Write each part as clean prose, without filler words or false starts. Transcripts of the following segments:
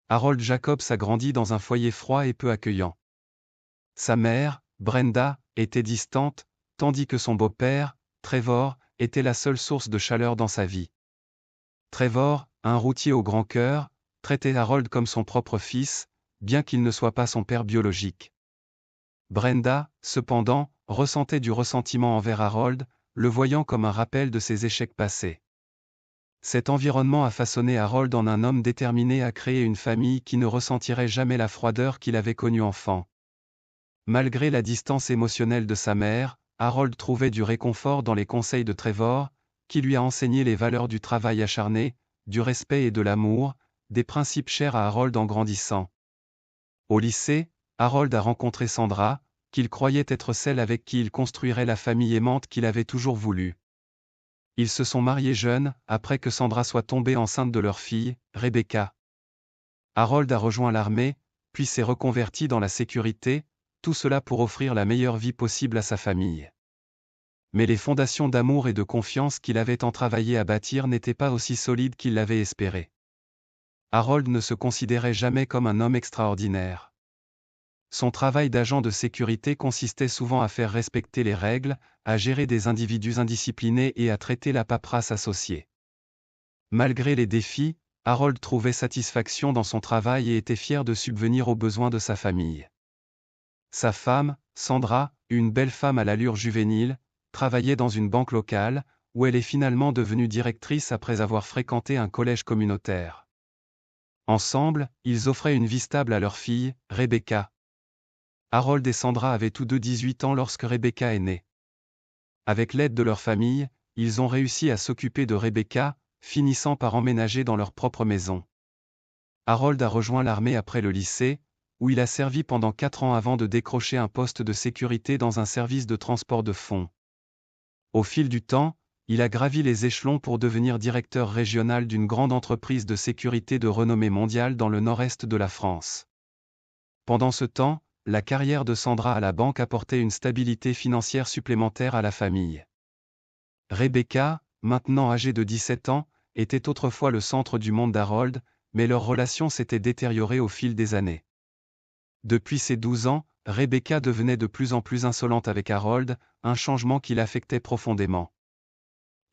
Harold Jacobs a grandi dans un foyer froid et peu accueillant. Sa mère, Brenda, était distante, tandis que son beau-père, Trevor, était la seule source de chaleur dans sa vie. Trevor, un routier au grand cœur, traitait Harold comme son propre fils, bien qu'il ne soit pas son père biologique. Brenda, cependant, ressentait du ressentiment envers Harold, le voyant comme un rappel de ses échecs passés. Cet environnement a façonné Harold en un homme déterminé à créer une famille qui ne ressentirait jamais la froideur qu'il avait connue enfant. Malgré la distance émotionnelle de sa mère, Harold trouvait du réconfort dans les conseils de Trevor, qui lui a enseigné les valeurs du travail acharné, du respect et de l'amour, des principes chers à Harold en grandissant. Au lycée, Harold a rencontré Sandra, qu'il croyait être celle avec qui il construirait la famille aimante qu'il avait toujours voulu. Ils se sont mariés jeunes, après que Sandra soit tombée enceinte de leur fille, Rebecca. Harold a rejoint l'armée, puis s'est reconverti dans la sécurité, tout cela pour offrir la meilleure vie possible à sa famille. Mais les fondations d'amour et de confiance qu'il avait tant travaillé à bâtir n'étaient pas aussi solides qu'il l'avait espéré. Harold ne se considérait jamais comme un homme extraordinaire. Son travail d'agent de sécurité consistait souvent à faire respecter les règles, à gérer des individus indisciplinés et à traiter la paperasse associée. Malgré les défis, Harold trouvait satisfaction dans son travail et était fier de subvenir aux besoins de sa famille. Sa femme, Sandra, une belle femme à l'allure juvénile, travaillait dans une banque locale, où elle est finalement devenue directrice après avoir fréquenté un collège communautaire. Ensemble, ils offraient une vie stable à leur fille, Rebecca. Harold et Sandra avaient tous deux 18 ans lorsque Rebecca est née. Avec l'aide de leur famille, ils ont réussi à s'occuper de Rebecca, finissant par emménager dans leur propre maison. Harold a rejoint l'armée après le lycée, où il a servi pendant 4 ans avant de décrocher un poste de sécurité dans un service de transport de fonds. Au fil du temps, il a gravi les échelons pour devenir directeur régional d'une grande entreprise de sécurité de renommée mondiale dans le nord-est de la France. Pendant ce temps, la carrière de Sandra à la banque apportait une stabilité financière supplémentaire à la famille. Rebecca, maintenant âgée de 17 ans, était autrefois le centre du monde d'Harold, mais leur relation s'était détériorée au fil des années. Depuis ses 12 ans, Rebecca devenait de plus en plus insolente avec Harold, un changement qui l'affectait profondément.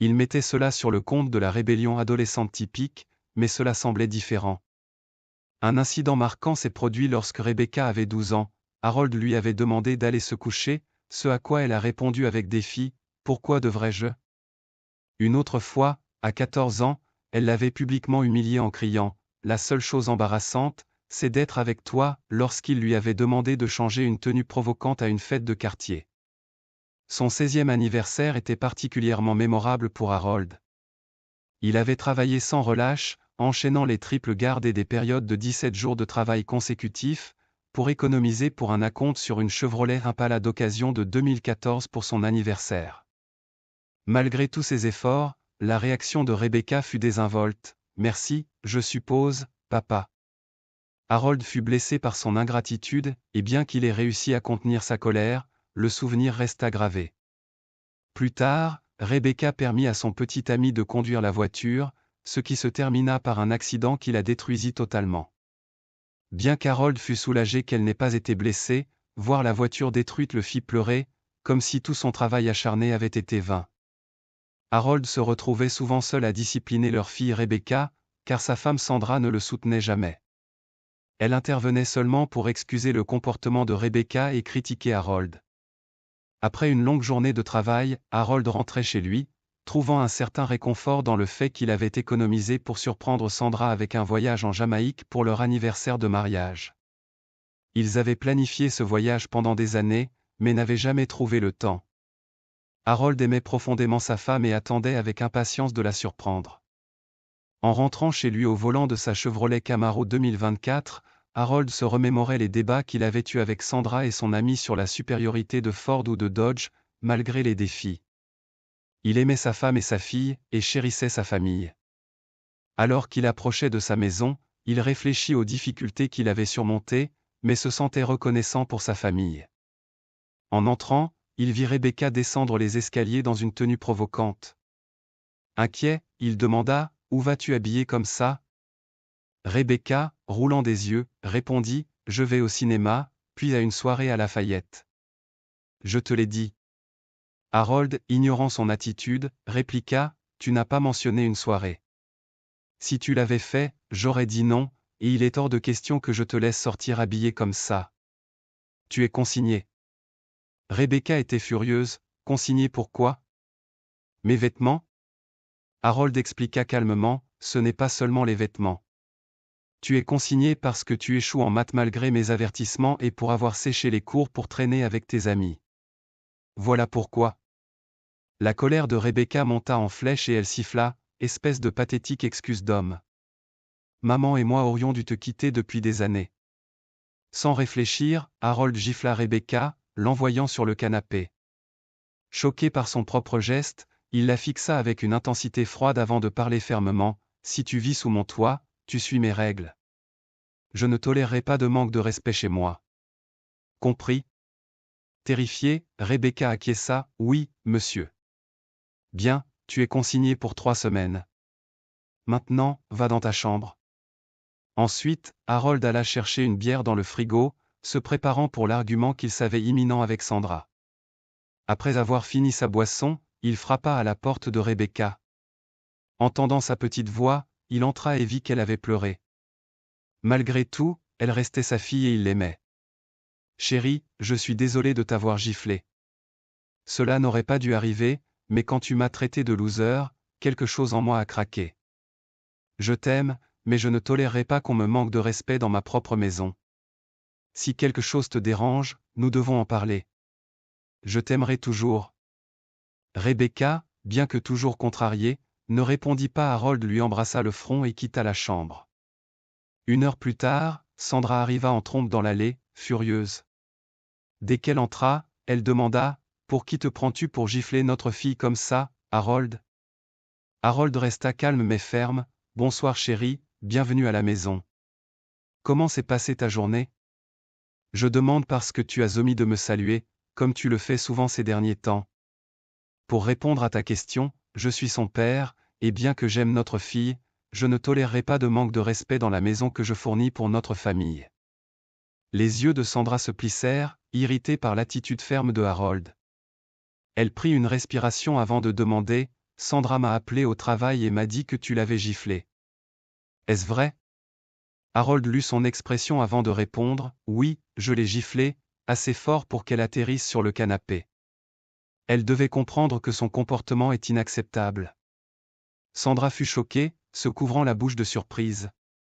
Il mettait cela sur le compte de la rébellion adolescente typique, mais cela semblait différent. Un incident marquant s'est produit lorsque Rebecca avait 12 ans, Harold lui avait demandé d'aller se coucher, ce à quoi elle a répondu avec défi, « Pourquoi devrais-je » Une autre fois, à 14 ans, elle l'avait publiquement humilié en criant « La seule chose embarrassante, c'est d'être avec toi » lorsqu'il lui avait demandé de changer une tenue provocante à une fête de quartier. Son 16e anniversaire était particulièrement mémorable pour Harold. Il avait travaillé sans relâche, enchaînant les triples gardes et des périodes de 17 jours de travail consécutifs, pour économiser pour un acompte sur une Chevrolet Impala d'occasion de 2014 pour son anniversaire. Malgré tous ses efforts, la réaction de Rebecca fut désinvolte. « Merci, je suppose, papa. » Harold fut blessé par son ingratitude, et bien qu'il ait réussi à contenir sa colère, le souvenir resta gravé. Plus tard, Rebecca permit à son petit ami de conduire la voiture, ce qui se termina par un accident qui la détruisit totalement. Bien qu'Harold fût soulagé qu'elle n'ait pas été blessée, voir la voiture détruite le fit pleurer, comme si tout son travail acharné avait été vain. Harold se retrouvait souvent seul à discipliner leur fille Rebecca, car sa femme Sandra ne le soutenait jamais. Elle intervenait seulement pour excuser le comportement de Rebecca et critiquer Harold. Après une longue journée de travail, Harold rentrait chez lui, trouvant un certain réconfort dans le fait qu'il avait économisé pour surprendre Sandra avec un voyage en Jamaïque pour leur anniversaire de mariage. Ils avaient planifié ce voyage pendant des années, mais n'avaient jamais trouvé le temps. Harold aimait profondément sa femme et attendait avec impatience de la surprendre. En rentrant chez lui au volant de sa Chevrolet Camaro 2024, Harold se remémorait les débats qu'il avait eus avec Sandra et son ami sur la supériorité de Ford ou de Dodge, malgré les défis. Il aimait sa femme et sa fille, et chérissait sa famille. Alors qu'il approchait de sa maison, il réfléchit aux difficultés qu'il avait surmontées, mais se sentait reconnaissant pour sa famille. En entrant, il vit Rebecca descendre les escaliers dans une tenue provocante. Inquiet, il demanda « Où vas-tu habillée comme ça ?» Rebecca, roulant des yeux, répondit, « Je vais au cinéma, puis à une soirée à Lafayette. » « Je te l'ai dit. » Harold, ignorant son attitude, répliqua, « Tu n'as pas mentionné une soirée. Si tu l'avais fait, j'aurais dit non, et il est hors de question que je te laisse sortir habillé comme ça. Tu es consigné. » Rebecca était furieuse, « Consigné pourquoi ? » « Mes vêtements ?» Harold expliqua calmement, « Ce n'est pas seulement les vêtements. Tu es consigné parce que tu échoues en maths malgré mes avertissements et pour avoir séché les cours pour traîner avec tes amis. Voilà pourquoi. » La colère de Rebecca monta en flèche et elle siffla, « Espèce de pathétique excuse d'homme. Maman et moi aurions dû te quitter depuis des années. » Sans réfléchir, Harold gifla Rebecca, l'envoyant sur le canapé. Choqué par son propre geste, il la fixa avec une intensité froide avant de parler fermement, « Si tu vis sous mon toit, tu suis mes règles. Je ne tolérerai pas de manque de respect chez moi. Compris ? » Terrifiée, Rebecca acquiesça, « Oui, monsieur. » Bien, tu es consigné pour 3 semaines. Maintenant, va dans ta chambre. Ensuite, Harold alla chercher une bière dans le frigo, se préparant pour l'argument qu'il savait imminent avec Sandra. Après avoir fini sa boisson, il frappa à la porte de Rebecca. Entendant sa petite voix, il entra et vit qu'elle avait pleuré. Malgré tout, elle restait sa fille et il l'aimait. « Chérie, je suis désolé de t'avoir giflé. Cela n'aurait pas dû arriver, mais quand tu m'as traité de loser, quelque chose en moi a craqué. Je t'aime, mais je ne tolérerai pas qu'on me manque de respect dans ma propre maison. Si quelque chose te dérange, nous devons en parler. Je t'aimerai toujours. » Rebecca, bien que toujours contrariée, ne répondit pas. Harold lui embrassa le front et quitta la chambre. 1 heure plus tard, Sandra arriva en trombe dans l'allée, furieuse. Dès qu'elle entra, elle demanda, « Pour qui te prends-tu pour gifler notre fille comme ça, Harold ?» Harold resta calme mais ferme, « Bonsoir chérie, bienvenue à la maison. Comment s'est passée ta journée ? Je demande parce que tu as omis de me saluer, comme tu le fais souvent ces derniers temps. Pour répondre à ta question, je suis son père, et bien que j'aime notre fille, je ne tolérerai pas de manque de respect dans la maison que je fournis pour notre famille. » Les yeux de Sandra se plissèrent, irritée par l'attitude ferme de Harold. Elle prit une respiration avant de demander, « Sandra m'a appelé au travail et m'a dit que tu l'avais giflé. Est-ce vrai ? » Harold lut son expression avant de répondre, « Oui, je l'ai giflé, assez fort pour qu'elle atterrisse sur le canapé. Elle devait comprendre que son comportement est inacceptable. » Sandra fut choquée, se couvrant la bouche de surprise.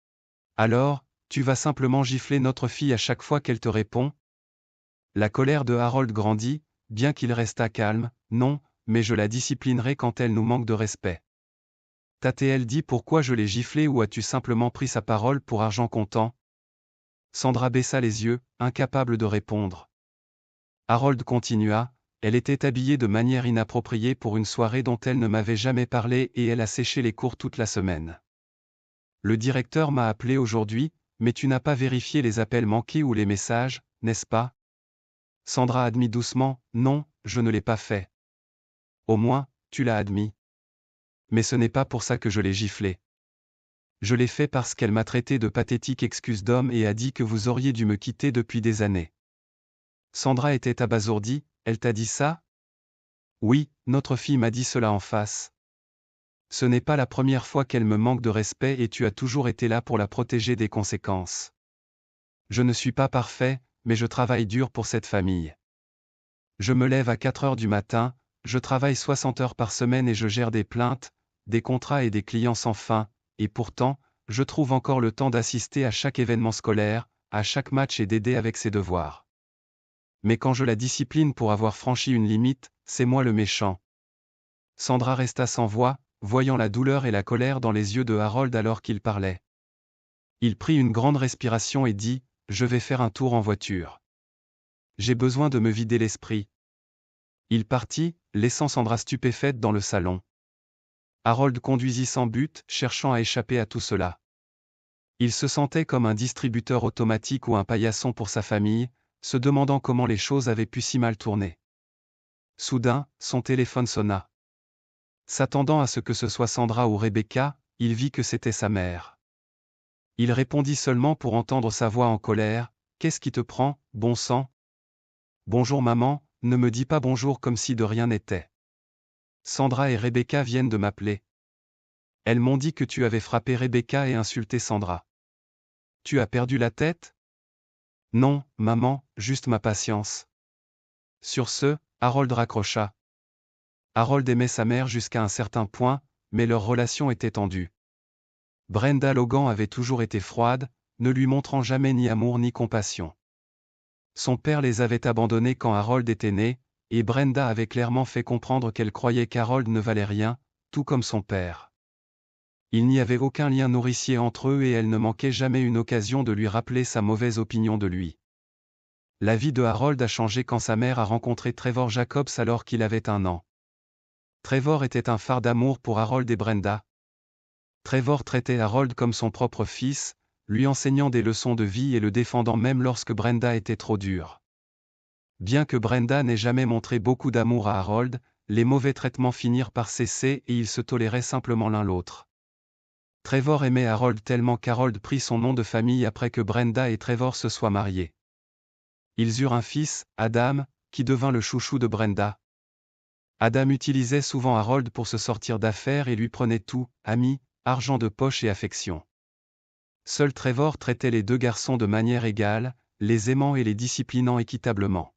« Alors, tu vas simplement gifler notre fille à chaque fois qu'elle te répond ? » La colère de Harold grandit, bien qu'il restât calme, « Non, mais je la disciplinerai quand elle nous manque de respect. » T'a-t-elle dit pourquoi je l'ai giflée ou as-tu simplement pris sa parole pour argent comptant ? Sandra baissa les yeux, incapable de répondre. Harold continua, « Elle était habillée de manière inappropriée pour une soirée dont elle ne m'avait jamais parlé et elle a séché les cours toute la semaine. Le directeur m'a appelé aujourd'hui, mais tu n'as pas vérifié les appels manqués ou les messages, n'est-ce pas ? » Sandra admit doucement, « Non, je ne l'ai pas fait. » Au moins, tu l'as admis. Mais ce n'est pas pour ça que je l'ai giflée. Je l'ai fait parce qu'elle m'a traité de pathétique excuse d'homme et a dit que vous auriez dû me quitter depuis des années. Sandra était abasourdie, « Elle t'a dit ça ? » Oui, notre fille m'a dit cela en face. Ce n'est pas la première fois qu'elle me manque de respect et tu as toujours été là pour la protéger des conséquences. Je ne suis pas parfait, mais je travaille dur pour cette famille. Je me lève à 4 heures du matin, je travaille 60 heures par semaine et je gère des plaintes, des contrats et des clients sans fin, et pourtant, je trouve encore le temps d'assister à chaque événement scolaire, à chaque match et d'aider avec ses devoirs. Mais quand je la discipline pour avoir franchi une limite, c'est moi le méchant. » Sandra resta sans voix, voyant la douleur et la colère dans les yeux de Harold alors qu'il parlait. Il prit une grande respiration et dit, « Je vais faire un tour en voiture. J'ai besoin de me vider l'esprit. » Il partit, laissant Sandra stupéfaite dans le salon. Harold conduisit sans but, cherchant à échapper à tout cela. Il se sentait comme un distributeur automatique ou un paillasson pour sa famille, se demandant comment les choses avaient pu si mal tourner. Soudain, son téléphone sonna. S'attendant à ce que ce soit Sandra ou Rebecca, il vit que c'était sa mère. Il répondit seulement pour entendre sa voix en colère, « Qu'est-ce qui te prend, bon sang ? Bonjour maman, ne me dis pas bonjour comme si de rien n'était. Sandra et Rebecca viennent de m'appeler. Elles m'ont dit que tu avais frappé Rebecca et insulté Sandra. Tu as perdu la tête ? Non, maman, juste ma patience. » Sur ce, Harold raccrocha. Harold aimait sa mère jusqu'à un certain point, mais leur relation était tendue. Brenda Logan avait toujours été froide, ne lui montrant jamais ni amour ni compassion. Son père les avait abandonnés quand Harold était né, et Brenda avait clairement fait comprendre qu'elle croyait qu'Harold ne valait rien, tout comme son père. Il n'y avait aucun lien nourricier entre eux et elle ne manquait jamais une occasion de lui rappeler sa mauvaise opinion de lui. La vie de Harold a changé quand sa mère a rencontré Trevor Jacobs alors qu'il avait 1 an. Trevor était un phare d'amour pour Harold et Brenda. Trevor traitait Harold comme son propre fils, lui enseignant des leçons de vie et le défendant même lorsque Brenda était trop dure. Bien que Brenda n'ait jamais montré beaucoup d'amour à Harold, les mauvais traitements finirent par cesser et ils se toléraient simplement l'un l'autre. Trevor aimait Harold tellement qu'Harold prit son nom de famille après que Brenda et Trevor se soient mariés. Ils eurent un fils, Adam, qui devint le chouchou de Brenda. Adam utilisait souvent Harold pour se sortir d'affaires et lui prenait tout, amis, argent de poche et affection. Seul Trevor traitait les 2 garçons de manière égale, les aimant et les disciplinant équitablement.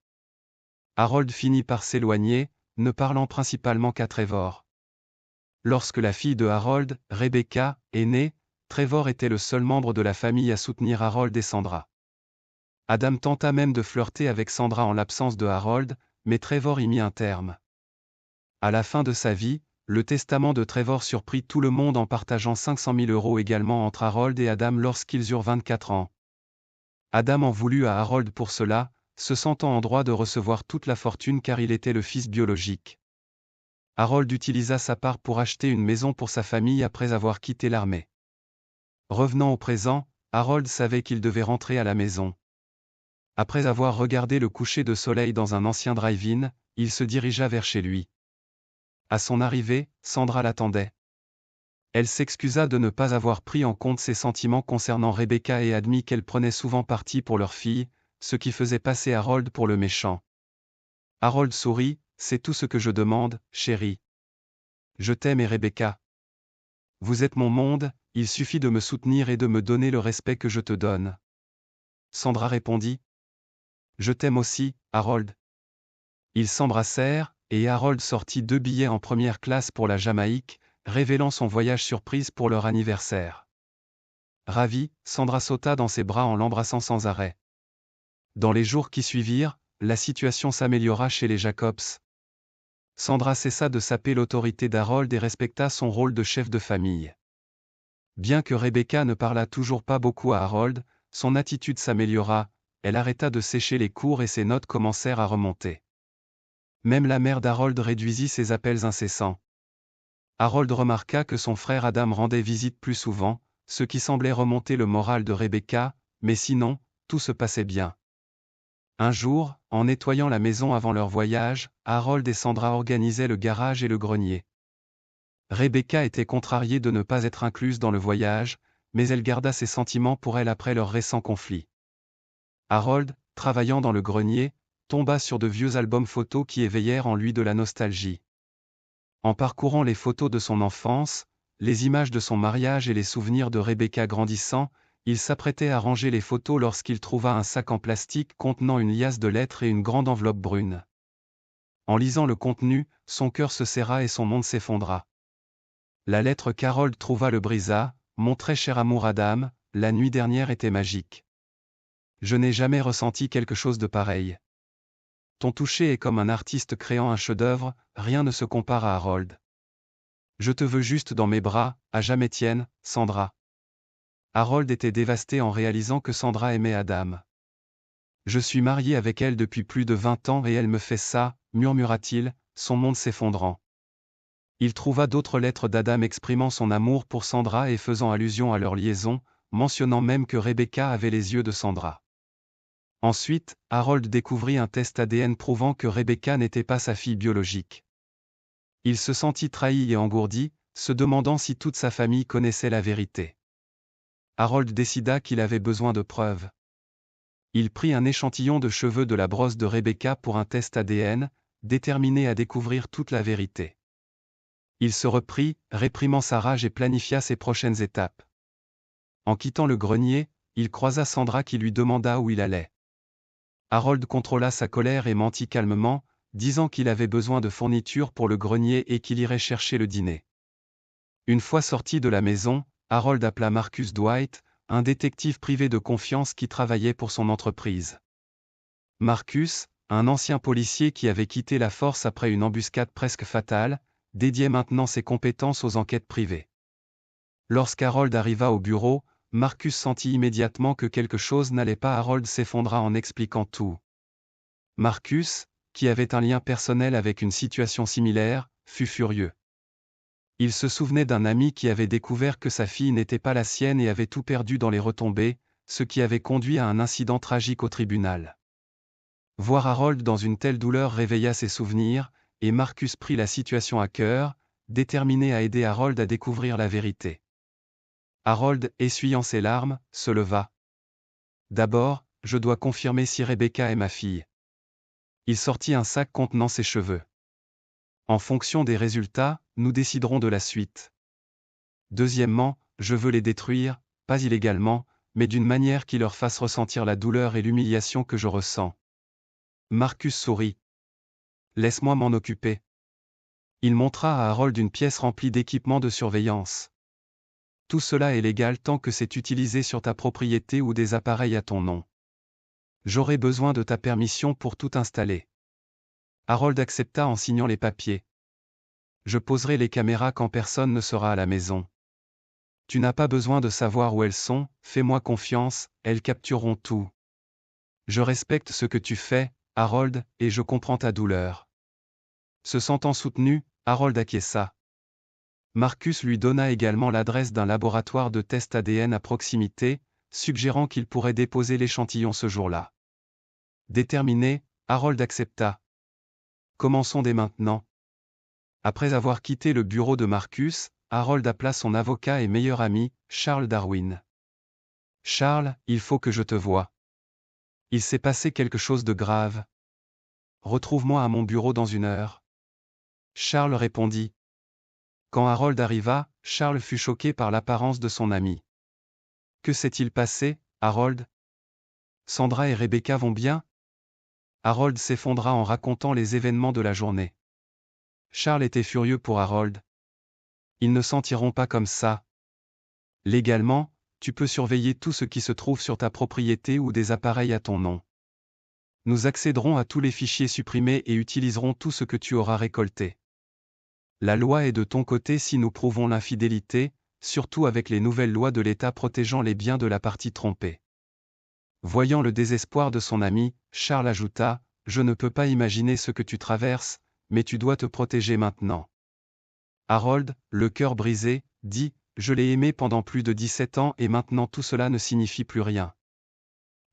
Harold finit par s'éloigner, ne parlant principalement qu'à Trevor. Lorsque la fille de Harold, Rebecca, est née, Trevor était le seul membre de la famille à soutenir Harold et Sandra. Adam tenta même de flirter avec Sandra en l'absence de Harold, mais Trevor y mit un terme. À la fin de sa vie, le testament de Trevor surprit tout le monde en partageant 500 000 € également entre Harold et Adam lorsqu'ils eurent 24 ans. Adam en voulut à Harold pour cela, se sentant en droit de recevoir toute la fortune car il était le fils biologique. Harold utilisa sa part pour acheter une maison pour sa famille après avoir quitté l'armée. Revenant au présent, Harold savait qu'il devait rentrer à la maison. Après avoir regardé le coucher de soleil dans un ancien drive-in, il se dirigea vers chez lui. À son arrivée, Sandra l'attendait. Elle s'excusa de ne pas avoir pris en compte ses sentiments concernant Rebecca et admit qu'elle prenait souvent parti pour leur fille, ce qui faisait passer Harold pour le méchant. Harold sourit, « C'est tout ce que je demande, chérie. Je t'aime et Rebecca. Vous êtes mon monde, il suffit de me soutenir et de me donner le respect que je te donne. » Sandra répondit. « Je t'aime aussi, Harold. » Ils s'embrassèrent, et Harold sortit 2 billets en première classe pour la Jamaïque, révélant son voyage surprise pour leur anniversaire. Ravie, Sandra sauta dans ses bras en l'embrassant sans arrêt. Dans les jours qui suivirent, la situation s'améliora chez les Jacobs. Sandra cessa de saper l'autorité d'Harold et respecta son rôle de chef de famille. Bien que Rebecca ne parlât toujours pas beaucoup à Harold, son attitude s'améliora, elle arrêta de sécher les cours et ses notes commencèrent à remonter. Même la mère d'Harold réduisit ses appels incessants. Harold remarqua que son frère Adam rendait visite plus souvent, ce qui semblait remonter le moral de Rebecca, mais sinon, tout se passait bien. Un jour, en nettoyant la maison avant leur voyage, Harold et Sandra organisaient le garage et le grenier. Rebecca était contrariée de ne pas être incluse dans le voyage, mais elle garda ses sentiments pour elle après leur récent conflit. Harold, travaillant dans le grenier, tomba sur de vieux albums photos qui éveillèrent en lui de la nostalgie. En parcourant les photos de son enfance, les images de son mariage et les souvenirs de Rebecca grandissant, il s'apprêtait à ranger les photos lorsqu'il trouva un sac en plastique contenant une liasse de lettres et une grande enveloppe brune. En lisant le contenu, son cœur se serra et son monde s'effondra. La lettre qu'Harold trouva le brisa, « Mon très cher amour Adam, la nuit dernière était magique. Je n'ai jamais ressenti quelque chose de pareil. Ton toucher est comme un artiste créant un chef-d'œuvre, rien ne se compare à Harold. Je te veux juste dans mes bras, à jamais tienne, Sandra. » Harold était dévasté en réalisant que Sandra aimait Adam. « Je suis marié avec elle depuis plus de 20 ans et elle me fait ça, » murmura-t-il, son monde s'effondrant. Il trouva d'autres lettres d'Adam exprimant son amour pour Sandra et faisant allusion à leur liaison, mentionnant même que Rebecca avait les yeux de Sandra. Ensuite, Harold découvrit un test ADN prouvant que Rebecca n'était pas sa fille biologique. Il se sentit trahi et engourdi, se demandant si toute sa famille connaissait la vérité. Harold décida qu'il avait besoin de preuves. Il prit un échantillon de cheveux de la brosse de Rebecca pour un test ADN, déterminé à découvrir toute la vérité. Il se reprit, réprimant sa rage et planifia ses prochaines étapes. En quittant le grenier, il croisa Sandra qui lui demanda où il allait. Harold contrôla sa colère et mentit calmement, disant qu'il avait besoin de fournitures pour le grenier et qu'il irait chercher le dîner. Une fois sorti de la maison, Harold appela Marcus Dwight, un détective privé de confiance qui travaillait pour son entreprise. Marcus, un ancien policier qui avait quitté la force après une embuscade presque fatale, dédiait maintenant ses compétences aux enquêtes privées. Lorsqu'Harold arriva au bureau, Marcus sentit immédiatement que quelque chose n'allait pas. Harold s'effondra en expliquant tout. Marcus, qui avait un lien personnel avec une situation similaire, fut furieux. Il se souvenait d'un ami qui avait découvert que sa fille n'était pas la sienne et avait tout perdu dans les retombées, ce qui avait conduit à un incident tragique au tribunal. Voir Harold dans une telle douleur réveilla ses souvenirs, et Marcus prit la situation à cœur, déterminé à aider Harold à découvrir la vérité. Harold, essuyant ses larmes, se leva. D'abord, je dois confirmer si Rebecca est ma fille. Il sortit un sac contenant ses cheveux. En fonction des résultats, nous déciderons de la suite. Deuxièmement, je veux les détruire, pas illégalement, mais d'une manière qui leur fasse ressentir la douleur et l'humiliation que je ressens. Marcus sourit. Laisse-moi m'en occuper. Il montra à Harold une pièce remplie d'équipements de surveillance. Tout cela est légal tant que c'est utilisé sur ta propriété ou des appareils à ton nom. J'aurai besoin de ta permission pour tout installer. Harold accepta en signant les papiers. Je poserai les caméras quand personne ne sera à la maison. Tu n'as pas besoin de savoir où elles sont, fais-moi confiance, elles captureront tout. Je respecte ce que tu fais, Harold, et je comprends ta douleur. Se sentant soutenu, Harold acquiesça. Marcus lui donna également l'adresse d'un laboratoire de test ADN à proximité, suggérant qu'il pourrait déposer l'échantillon ce jour-là. Déterminé, Harold accepta. Commençons dès maintenant. Après avoir quitté le bureau de Marcus, Harold appela son avocat et meilleur ami, Charles Darwin. Charles, il faut que je te voie. Il s'est passé quelque chose de grave. Retrouve-moi à mon bureau dans 1 heure. Charles répondit. Quand Harold arriva, Charles fut choqué par l'apparence de son ami. Que s'est-il passé, Harold? Sandra et Rebecca vont bien? Harold s'effondra en racontant les événements de la journée. Charles était furieux pour Harold. Ils ne sentiront pas comme ça. Légalement, tu peux surveiller tout ce qui se trouve sur ta propriété ou des appareils à ton nom. Nous accéderons à tous les fichiers supprimés et utiliserons tout ce que tu auras récolté. La loi est de ton côté si nous prouvons l'infidélité, surtout avec les nouvelles lois de l'État protégeant les biens de la partie trompée. Voyant le désespoir de son ami, Charles ajouta, « Je ne peux pas imaginer ce que tu traverses, mais tu dois te protéger maintenant. » Harold, le cœur brisé, dit, « Je l'ai aimé pendant plus de 17 ans et maintenant tout cela ne signifie plus rien.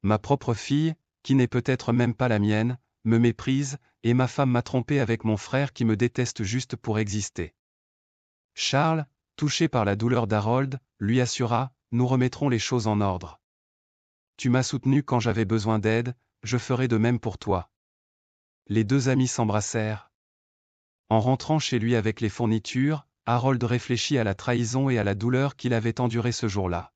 Ma propre fille, qui n'est peut-être même pas la mienne, me méprise, et ma femme m'a trompé avec mon frère qui me déteste juste pour exister. » Charles, touché par la douleur d'Harold, lui assura, « Nous remettrons les choses en ordre. Tu m'as soutenu quand j'avais besoin d'aide, je ferai de même pour toi. » Les deux amis s'embrassèrent. En rentrant chez lui avec les fournitures, Harold réfléchit à la trahison et à la douleur qu'il avait endurée ce jour-là.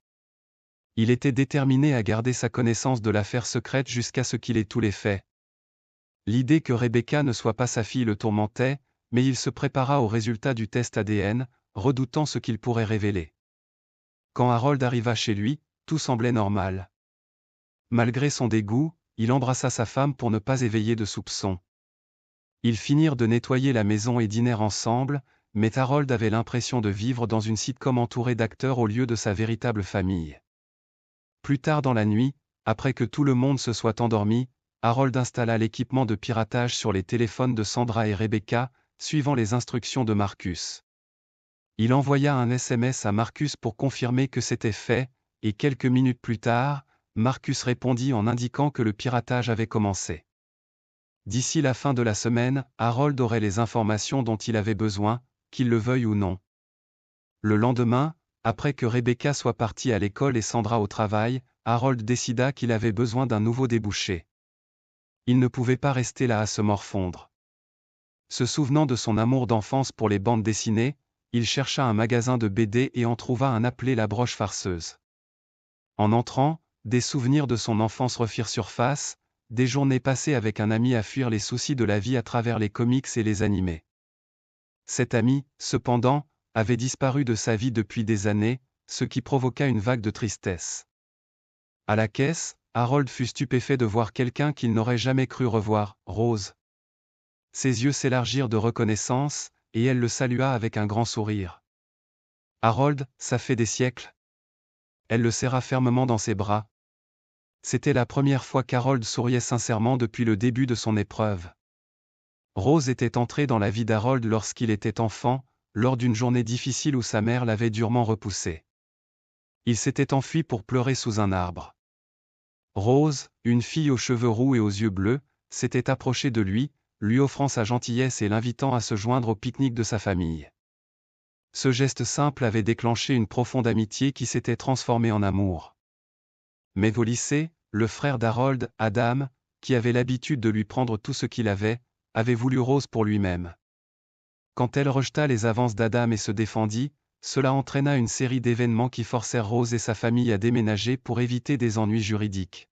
Il était déterminé à garder sa connaissance de l'affaire secrète jusqu'à ce qu'il ait tous les faits. L'idée que Rebecca ne soit pas sa fille le tourmentait, mais il se prépara au résultat du test ADN, redoutant ce qu'il pourrait révéler. Quand Harold arriva chez lui, tout semblait normal. Malgré son dégoût, il embrassa sa femme pour ne pas éveiller de soupçons. Ils finirent de nettoyer la maison et dînèrent ensemble, mais Harold avait l'impression de vivre dans une sitcom entourée d'acteurs au lieu de sa véritable famille. Plus tard dans la nuit, après que tout le monde se soit endormi, Harold installa l'équipement de piratage sur les téléphones de Sandra et Rebecca, suivant les instructions de Marcus. Il envoya un SMS à Marcus pour confirmer que c'était fait, et quelques minutes plus tard, Marcus répondit en indiquant que le piratage avait commencé. D'ici la fin de la semaine, Harold aurait les informations dont il avait besoin, qu'il le veuille ou non. Le lendemain, Après que Rebecca soit partie à l'école et Sandra au travail, Harold décida qu'il avait besoin d'un nouveau débouché. Il ne pouvait pas rester là à se morfondre. Se souvenant de son amour d'enfance pour les bandes dessinées, il chercha un magasin de BD et en trouva un appelé La Broche Farceuse. En entrant, des souvenirs de son enfance refirent surface, des journées passées avec un ami à fuir les soucis de la vie à travers les comics et les animés. Cet ami, cependant, avait disparu de sa vie depuis des années, ce qui provoqua une vague de tristesse. À la caisse, Harold fut stupéfait de voir quelqu'un qu'il n'aurait jamais cru revoir, Rose. Ses yeux s'élargirent de reconnaissance, et elle le salua avec un grand sourire. Harold, ça fait des siècles. Elle le serra fermement dans ses bras. C'était la première fois qu'Harold souriait sincèrement depuis le début de son épreuve. Rose était entrée dans la vie d'Harold lorsqu'il était enfant, lors d'une journée difficile où sa mère l'avait durement repoussé. Il s'était enfui pour pleurer sous un arbre. Rose, une fille aux cheveux roux et aux yeux bleus, s'était approchée de lui, lui offrant sa gentillesse et l'invitant à se joindre au pique-nique de sa famille. Ce geste simple avait déclenché une profonde amitié qui s'était transformée en amour. Mais au lycée, le frère d'Harold, Adam, qui avait l'habitude de lui prendre tout ce qu'il avait voulu Rose pour lui-même. Quand elle rejeta les avances d'Adam et se défendit, cela entraîna une série d'événements qui forcèrent Rose et sa famille à déménager pour éviter des ennuis juridiques.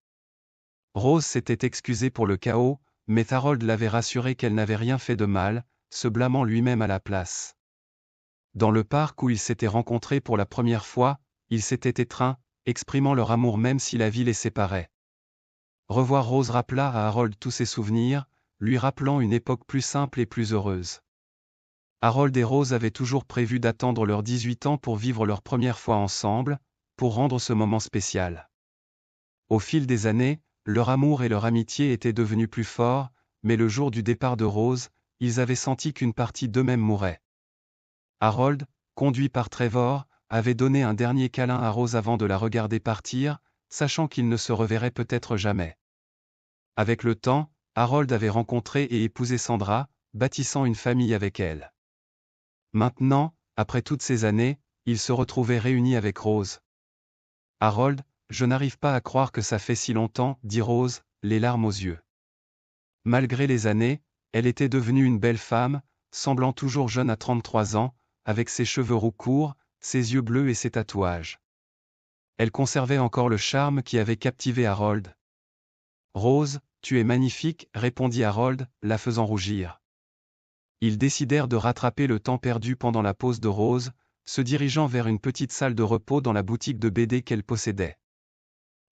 Rose s'était excusée pour le chaos, mais Harold l'avait rassurée qu'elle n'avait rien fait de mal, se blâmant lui-même à la place. Dans le parc où ils s'étaient rencontrés pour la première fois, ils s'étaient étreints, exprimant leur amour même si la vie les séparait. Revoir Rose rappela à Harold tous ses souvenirs, lui rappelant une époque plus simple et plus heureuse. Harold et Rose avaient toujours prévu d'attendre leurs 18 ans pour vivre leur première fois ensemble, pour rendre ce moment spécial. Au fil des années, leur amour et leur amitié étaient devenus plus forts, mais le jour du départ de Rose, ils avaient senti qu'une partie d'eux-mêmes mourait. Harold, conduit par Trevor, avait donné un dernier câlin à Rose avant de la regarder partir, sachant qu'ils ne se reverraient peut-être jamais. Avec le temps, Harold avait rencontré et épousé Sandra, bâtissant une famille avec elle. Maintenant, après toutes ces années, ils se retrouvaient réunis avec Rose. Harold, je n'arrive pas à croire que ça fait si longtemps, dit Rose, les larmes aux yeux. Malgré les années, elle était devenue une belle femme, semblant toujours jeune à 33 ans, avec ses cheveux roux courts, ses yeux bleus et ses tatouages. Elle conservait encore le charme qui avait captivé Harold. Rose, tu es magnifique, répondit Harold, la faisant rougir. Ils décidèrent de rattraper le temps perdu pendant la pause de Rose, se dirigeant vers une petite salle de repos dans la boutique de BD qu'elle possédait.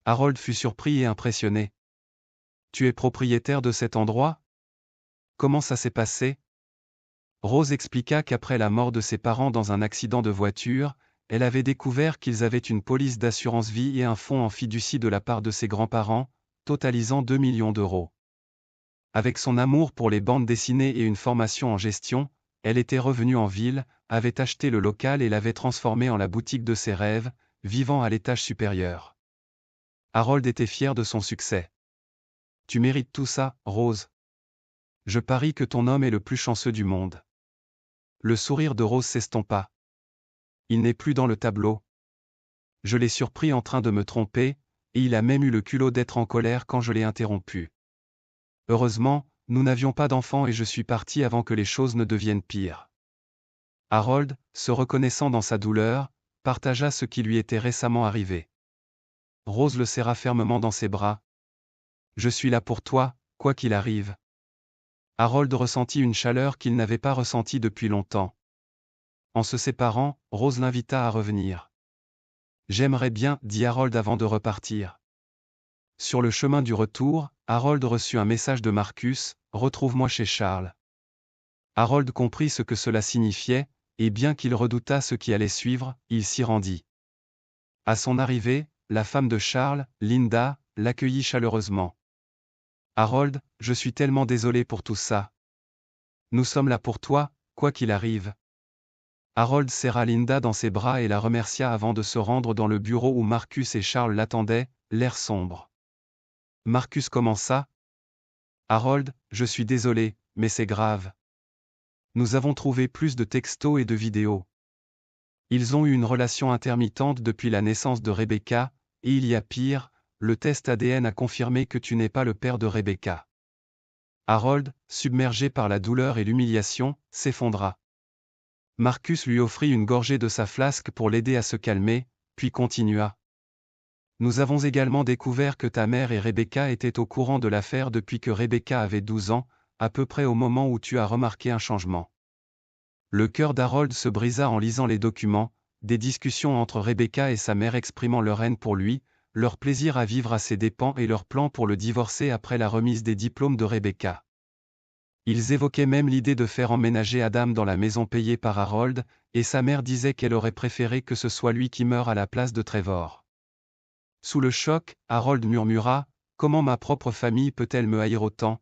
Harold fut surpris et impressionné. Tu es propriétaire de cet endroit? Comment ça s'est passé? Rose expliqua qu'après la mort de ses parents dans un accident de voiture, elle avait découvert qu'ils avaient une police d'assurance vie et un fonds en fiducie de la part de ses grands-parents, totalisant 2 millions d'euros. Avec son amour pour les bandes dessinées et une formation en gestion, elle était revenue en ville, avait acheté le local et l'avait transformé en la boutique de ses rêves, vivant à l'étage supérieur. Harold était fier de son succès. Tu mérites tout ça, Rose. Je parie que ton homme est le plus chanceux du monde. Le sourire de Rose s'estompa. Il n'est plus dans le tableau. Je l'ai surpris en train de me tromper, et il a même eu le culot d'être en colère quand je l'ai interrompu. Heureusement, nous n'avions pas d'enfants et je suis parti avant que les choses ne deviennent pires. Harold, se reconnaissant dans sa douleur, partagea ce qui lui était récemment arrivé. Rose le serra fermement dans ses bras. Je suis là pour toi, quoi qu'il arrive. Harold ressentit une chaleur qu'il n'avait pas ressentie depuis longtemps. En se séparant, Rose l'invita à revenir. J'aimerais bien, dit Harold avant de repartir. Sur le chemin du retour, Harold reçut un message de Marcus, retrouve-moi chez Charles. Harold comprit ce que cela signifiait, et bien qu'il redoutât ce qui allait suivre, il s'y rendit. À son arrivée, la femme de Charles, Linda, l'accueillit chaleureusement. Harold, je suis tellement désolé pour tout ça. Nous sommes là pour toi, quoi qu'il arrive. Harold serra Linda dans ses bras et la remercia avant de se rendre dans le bureau où Marcus et Charles l'attendaient, l'air sombre. Marcus commença. Harold, je suis désolé, mais c'est grave. Nous avons trouvé plus de textos et de vidéos. Ils ont eu une relation intermittente depuis la naissance de Rebecca, et il y a pire, le test ADN a confirmé que tu n'es pas le père de Rebecca. Harold, submergé par la douleur et l'humiliation, s'effondra. Marcus lui offrit une gorgée de sa flasque pour l'aider à se calmer, puis continua. Nous avons également découvert que ta mère et Rebecca étaient au courant de l'affaire depuis que Rebecca avait 12 ans, à peu près au moment où tu as remarqué un changement. Le cœur d'Harold se brisa en lisant les documents, des discussions entre Rebecca et sa mère exprimant leur haine pour lui, leur plaisir à vivre à ses dépens et leur plan pour le divorcer après la remise des diplômes de Rebecca. Ils évoquaient même l'idée de faire emménager Adam dans la maison payée par Harold, et sa mère disait qu'elle aurait préféré que ce soit lui qui meure à la place de Trevor. Sous le choc, Harold murmura, « Comment ma propre famille peut-elle me haïr autant ?»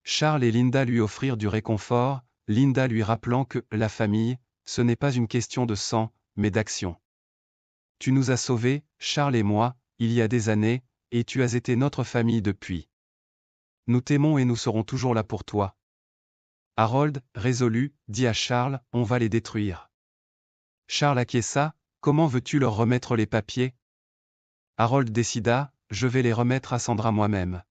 Charles et Linda lui offrirent du réconfort, Linda lui rappelant que « la famille, ce n'est pas une question de sang, mais d'action. Tu nous as sauvés, Charles et moi, il y a des années, et tu as été notre famille depuis. Nous t'aimons et nous serons toujours là pour toi. » Harold, résolu, dit à Charles, « On va les détruire. » Charles acquiesça, « Comment veux-tu leur remettre les papiers ?» Harold décida, « Je vais les remettre à Sandra moi-même.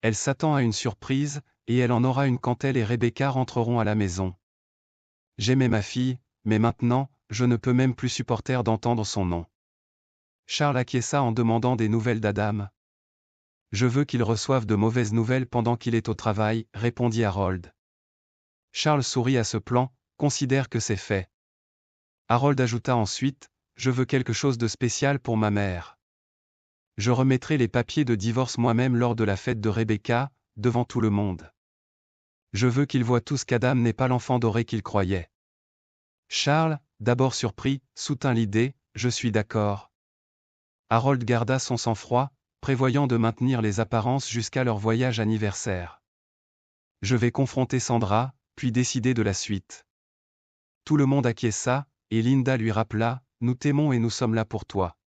Elle s'attend à une surprise, et elle en aura une quand elle et Rebecca rentreront à la maison. J'aimais ma fille, mais maintenant, je ne peux même plus supporter d'entendre son nom. » Charles acquiesça en demandant des nouvelles d'Adam. « Je veux qu'il reçoive de mauvaises nouvelles pendant qu'il est au travail, » répondit Harold. Charles sourit à ce plan, considère que c'est fait. Harold ajouta ensuite, « Je veux quelque chose de spécial pour ma mère. Je remettrai les papiers de divorce moi-même lors de la fête de Rebecca, devant tout le monde. Je veux qu'il voie tous qu'Adam n'est pas l'enfant doré qu'il croyait. » Charles, d'abord surpris, soutint l'idée, « Je suis d'accord. » Harold garda son sang-froid, prévoyant de maintenir les apparences jusqu'à leur voyage anniversaire. « Je vais confronter Sandra, puis décider de la suite. » Tout le monde acquiesça, et Linda lui rappela, « Nous t'aimons et nous sommes là pour toi. »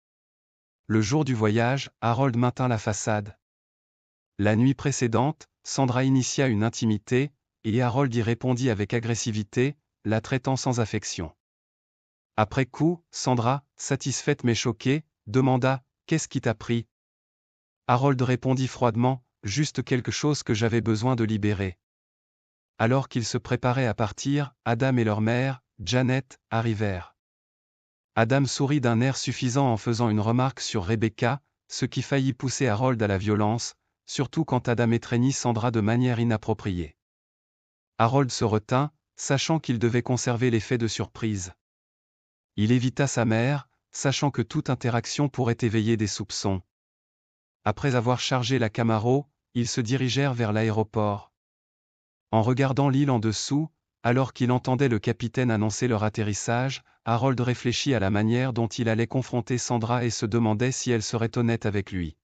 Le jour du voyage, Harold maintint la façade. La nuit précédente, Sandra initia une intimité, et Harold y répondit avec agressivité, la traitant sans affection. Après coup, Sandra, satisfaite mais choquée, demanda, « Qu'est-ce qui t'a pris ?» Harold répondit froidement, « Juste quelque chose que j'avais besoin de libérer. » Alors qu'ils se préparaient à partir, Adam et leur mère, Janet, arrivèrent. Adam sourit d'un air suffisant en faisant une remarque sur Rebecca, ce qui faillit pousser Harold à la violence, surtout quand Adam étreignit Sandra de manière inappropriée. Harold se retint, sachant qu'il devait conserver l'effet de surprise. Il évita sa mère, sachant que toute interaction pourrait éveiller des soupçons. Après avoir chargé la Camaro, ils se dirigèrent vers l'aéroport. En regardant l'île en dessous, alors qu'il entendait le capitaine annoncer leur atterrissage, Harold réfléchit à la manière dont il allait confronter Sandra et se demandait si elle serait honnête avec lui.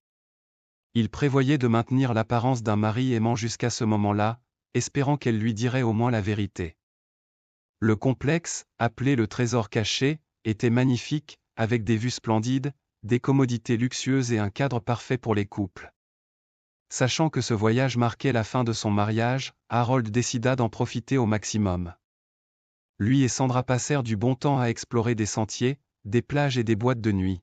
Il prévoyait de maintenir l'apparence d'un mari aimant jusqu'à ce moment-là, espérant qu'elle lui dirait au moins la vérité. Le complexe, appelé le trésor caché, était magnifique, avec des vues splendides, des commodités luxueuses et un cadre parfait pour les couples. Sachant que ce voyage marquait la fin de son mariage, Harold décida d'en profiter au maximum. Lui et Sandra passèrent du bon temps à explorer des sentiers, des plages et des boîtes de nuit.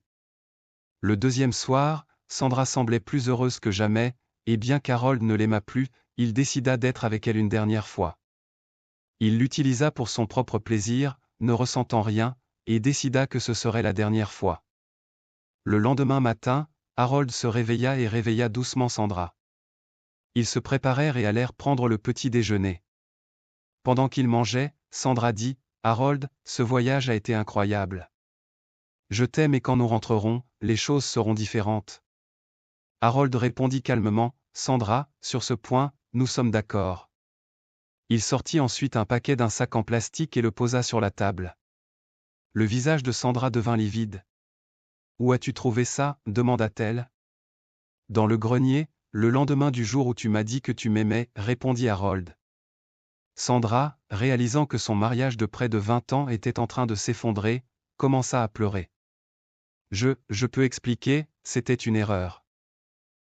Le deuxième soir, Sandra semblait plus heureuse que jamais, et bien qu'Harold ne l'aimât plus, il décida d'être avec elle une dernière fois. Il l'utilisa pour son propre plaisir, ne ressentant rien, et décida que ce serait la dernière fois. Le lendemain matin, Harold se réveilla et réveilla doucement Sandra. Ils se préparèrent et allèrent prendre le petit déjeuner. Pendant qu'ils mangeaient, Sandra dit, « Harold, ce voyage a été incroyable. Je t'aime et quand nous rentrerons, les choses seront différentes. » Harold répondit calmement, « Sandra, sur ce point, nous sommes d'accord. » Il sortit ensuite un paquet d'un sac en plastique et le posa sur la table. Le visage de Sandra devint livide. « Où as-tu trouvé ça ?» demanda-t-elle. « Dans le grenier, le lendemain du jour où tu m'as dit que tu m'aimais, » répondit Harold. Sandra, réalisant que son mariage de près de 20 ans était en train de s'effondrer, commença à pleurer. « Je peux expliquer, c'était une erreur. »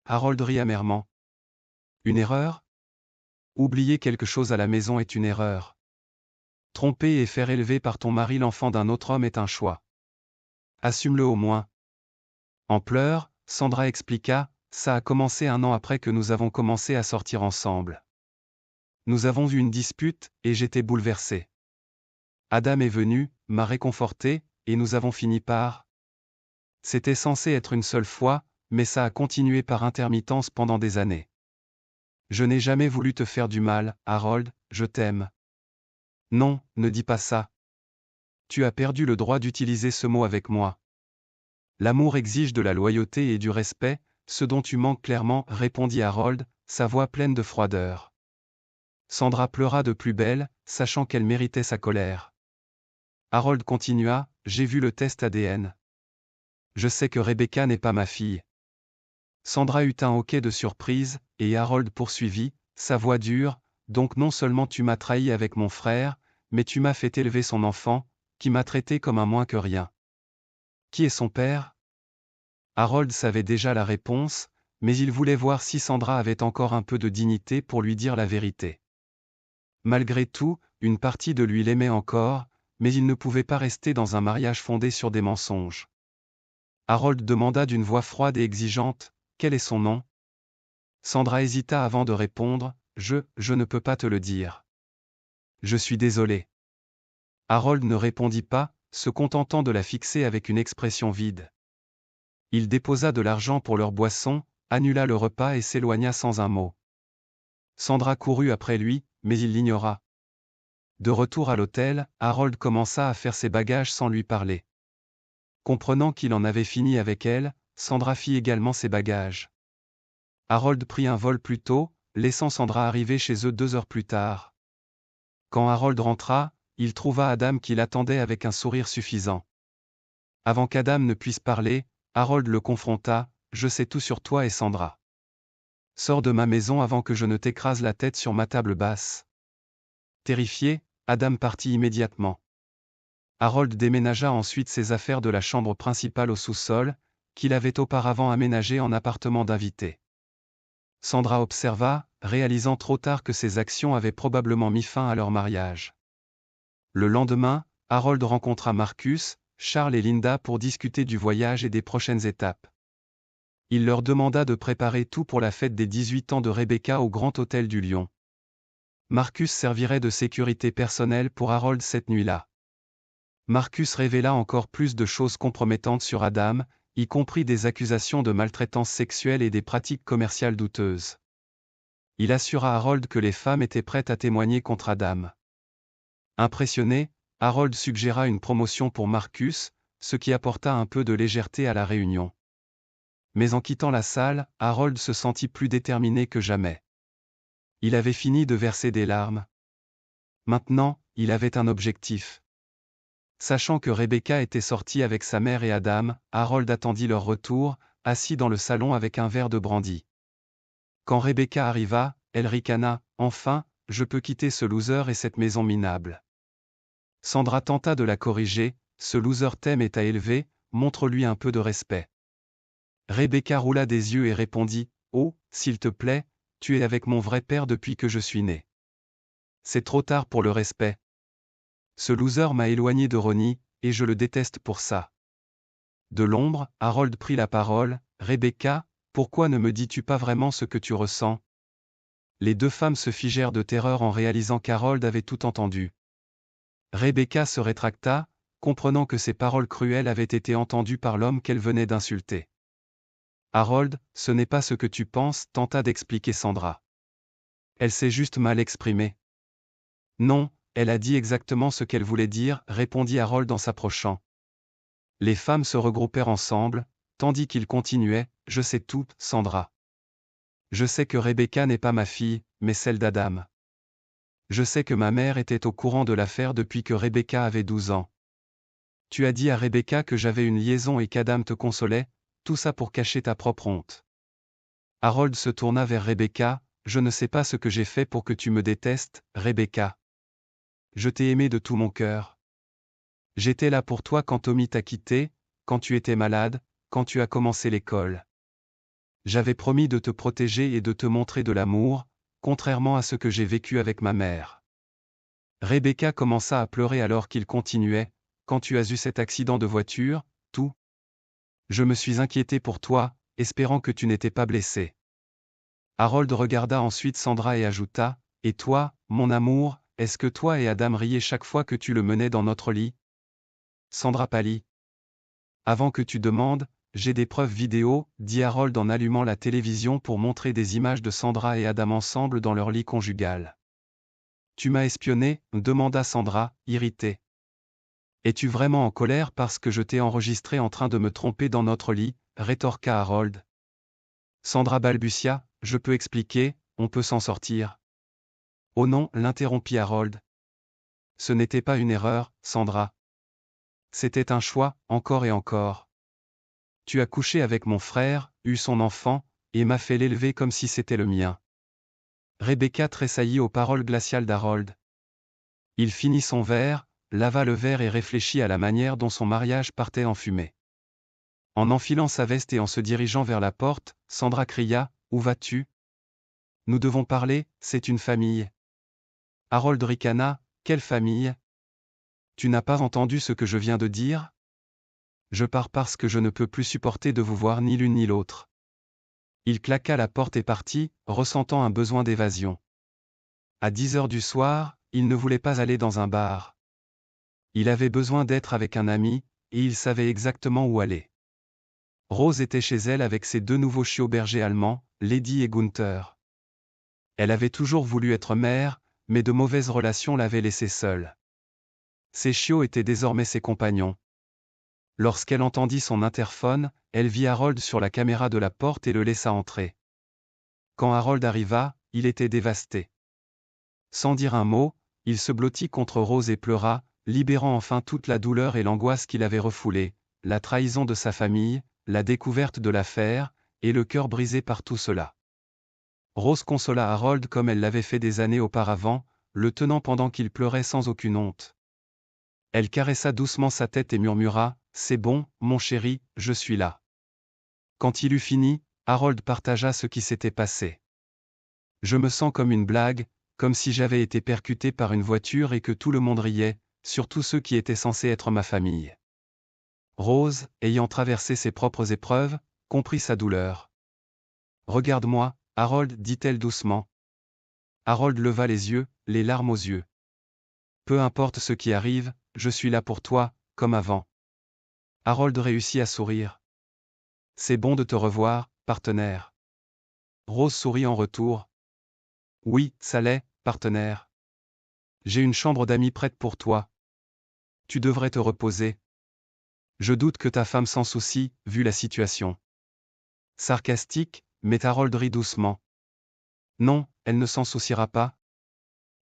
Harold rit amèrement. « Une erreur ? Oublier quelque chose à la maison est une erreur. Tromper et faire élever par ton mari l'enfant d'un autre homme est un choix. Assume-le au moins. En pleurs, Sandra expliqua, ça a commencé 1 an après que nous avons commencé à sortir ensemble. Nous avons eu une dispute, et j'étais bouleversé. Adam est venu, m'a réconforté, et nous avons fini par... C'était censé être une seule fois, mais ça a continué par intermittence pendant des années. Je n'ai jamais voulu te faire du mal, Harold, je t'aime. Non, ne dis pas ça. Tu as perdu le droit d'utiliser ce mot avec moi. L'amour exige de la loyauté et du respect, ce dont tu manques clairement, répondit Harold, sa voix pleine de froideur. Sandra pleura de plus belle, sachant qu'elle méritait sa colère. Harold continua, j'ai vu le test ADN. Je sais que Rebecca n'est pas ma fille. Sandra eut un hoquet de surprise, et Harold poursuivit, sa voix dure, donc non seulement tu m'as trahi avec mon frère, mais tu m'as fait élever son enfant, qui m'a traité comme un moins que rien. Qui est son père? Harold savait déjà la réponse, mais il voulait voir si Sandra avait encore un peu de dignité pour lui dire la vérité. Malgré tout, une partie de lui l'aimait encore, mais il ne pouvait pas rester dans un mariage fondé sur des mensonges. Harold demanda d'une voix froide et exigeante, quel est son nom? Sandra hésita avant de répondre, je ne peux pas te le dire. Je suis désolé. Harold ne répondit pas, se contentant de la fixer avec une expression vide. Il déposa de l'argent pour leur boisson, annula le repas et s'éloigna sans un mot. Sandra courut après lui, mais il l'ignora. De retour à l'hôtel, Harold commença à faire ses bagages sans lui parler. Comprenant qu'il en avait fini avec elle, Sandra fit également ses bagages. Harold prit un vol plus tôt, laissant Sandra arriver chez eux 2 heures plus tard. Quand Harold rentra, il trouva Adam qui l'attendait avec un sourire suffisant. Avant qu'Adam ne puisse parler, Harold le confronta, je sais tout sur toi et Sandra. Sors de ma maison avant que je ne t'écrase la tête sur ma table basse. Terrifié, Adam partit immédiatement. Harold déménagea ensuite ses affaires de la chambre principale au sous-sol, qu'il avait auparavant aménagé en appartement d'invité. Sandra observa, réalisant trop tard que ses actions avaient probablement mis fin à leur mariage. Le lendemain, Harold rencontra Marcus, Charles et Linda pour discuter du voyage et des prochaines étapes. Il leur demanda de préparer tout pour la fête des 18 ans de Rebecca au Grand Hôtel du Lion. Marcus servirait de sécurité personnelle pour Harold cette nuit-là. Marcus révéla encore plus de choses compromettantes sur Adam, y compris des accusations de maltraitance sexuelle et des pratiques commerciales douteuses. Il assura Harold que les femmes étaient prêtes à témoigner contre Adam. Impressionné, Harold suggéra une promotion pour Marcus, ce qui apporta un peu de légèreté à la réunion. Mais en quittant la salle, Harold se sentit plus déterminé que jamais. Il avait fini de verser des larmes. Maintenant, il avait un objectif. Sachant que Rebecca était sortie avec sa mère et Adam, Harold attendit leur retour, assis dans le salon avec un verre de brandy. Quand Rebecca arriva, elle ricana, « Enfin, je peux quitter ce loser et cette maison minable. » Sandra tenta de la corriger, « Ce loser t'aime et t'a élevé, montre-lui un peu de respect. » Rebecca roula des yeux et répondit, « Oh, s'il te plaît, tu es avec mon vrai père depuis que je suis née. C'est trop tard pour le respect. Ce loser m'a éloigné de Ronnie, et je le déteste pour ça. » De l'ombre, Harold prit la parole, « Rebecca, pourquoi ne me dis-tu pas vraiment ce que tu ressens ?» Les 2 femmes se figèrent de terreur en réalisant qu'Harold avait tout entendu. Rebecca se rétracta, comprenant que ses paroles cruelles avaient été entendues par l'homme qu'elle venait d'insulter. Harold, ce n'est pas ce que tu penses, tenta d'expliquer Sandra. Elle s'est juste mal exprimée. Non, elle a dit exactement ce qu'elle voulait dire, répondit Harold en s'approchant. Les femmes se regroupèrent ensemble, tandis qu'il continuait, je sais tout, Sandra. Je sais que Rebecca n'est pas ma fille, mais celle d'Adam. Je sais que ma mère était au courant de l'affaire depuis que Rebecca avait 12 ans. Tu as dit à Rebecca que j'avais une liaison et qu'Adam te consolait, tout ça pour cacher ta propre honte. Harold se tourna vers Rebecca, je ne sais pas ce que j'ai fait pour que tu me détestes, Rebecca. Je t'ai aimé de tout mon cœur. J'étais là pour toi quand Tommy t'a quitté, quand tu étais malade, quand tu as commencé l'école. J'avais promis de te protéger et de te montrer de l'amour, contrairement à ce que j'ai vécu avec ma mère. Rebecca commença à pleurer alors qu'il continuait. Quand tu as eu cet accident de voiture, tout. Je me suis inquiété pour toi, espérant que tu n'étais pas blessé. Harold regarda ensuite Sandra et ajouta, et toi, mon amour, est-ce que toi et Adam riez chaque fois que tu le menais dans notre lit? Sandra pâlit. Avant que tu demandes, j'ai des preuves vidéo, dit Harold en allumant la télévision pour montrer des images de Sandra et Adam ensemble dans leur lit conjugal. Tu m'as espionné, demanda Sandra, irritée. Es-tu vraiment en colère parce que je t'ai enregistré en train de me tromper dans notre lit, rétorqua Harold. Sandra balbutia, je peux expliquer, on peut s'en sortir. Oh non, l'interrompit Harold. Ce n'était pas une erreur, Sandra. C'était un choix, encore et encore. Tu as couché avec mon frère, eu son enfant, et m'a fait l'élever comme si c'était le mien. Rebecca tressaillit aux paroles glaciales d'Harold. Il finit son verre, lava le verre et réfléchit à la manière dont son mariage partait en fumée. En enfilant sa veste et en se dirigeant vers la porte, Sandra cria, « Où vas-tu? Nous devons parler, c'est une famille. » Harold ricana, « Quelle famille? Tu n'as pas entendu ce que je viens de dire? Je pars parce que je ne peux plus supporter de vous voir ni l'une ni l'autre. » Il claqua la porte et partit, ressentant un besoin d'évasion. À 10 heures du soir, il ne voulait pas aller dans un bar. Il avait besoin d'être avec un ami, et il savait exactement où aller. Rose était chez elle avec ses 2 nouveaux chiots bergers allemands, Lady et Gunther. Elle avait toujours voulu être mère, mais de mauvaises relations l'avaient laissée seule. Ses chiots étaient désormais ses compagnons. Lorsqu'elle entendit son interphone, elle vit Harold sur la caméra de la porte et le laissa entrer. Quand Harold arriva, il était dévasté. Sans dire un mot, il se blottit contre Rose et pleura, libérant enfin toute la douleur et l'angoisse qu'il avait refoulée, la trahison de sa famille, la découverte de l'affaire, et le cœur brisé par tout cela. Rose consola Harold comme elle l'avait fait des années auparavant, le tenant pendant qu'il pleurait sans aucune honte. Elle caressa doucement sa tête et murmura, « C'est bon, mon chéri, je suis là. » Quand il eut fini, Harold partagea ce qui s'était passé. « Je me sens comme une blague, comme si j'avais été percuté par une voiture et que tout le monde riait, surtout ceux qui étaient censés être ma famille. » Rose, ayant traversé ses propres épreuves, comprit sa douleur. « Regarde-moi, Harold, dit-elle doucement. » Harold leva les yeux, les larmes aux yeux. « Peu importe ce qui arrive, je suis là pour toi, comme avant. » Harold réussit à sourire. « C'est bon de te revoir, partenaire. » Rose sourit en retour. « Oui, ça l'est, partenaire. J'ai une chambre d'amis prête pour toi. Tu devrais te reposer. Je doute que ta femme s'en soucie, vu la situation. » Sarcastique, mais Harold rit doucement. « Non, elle ne s'en souciera pas. »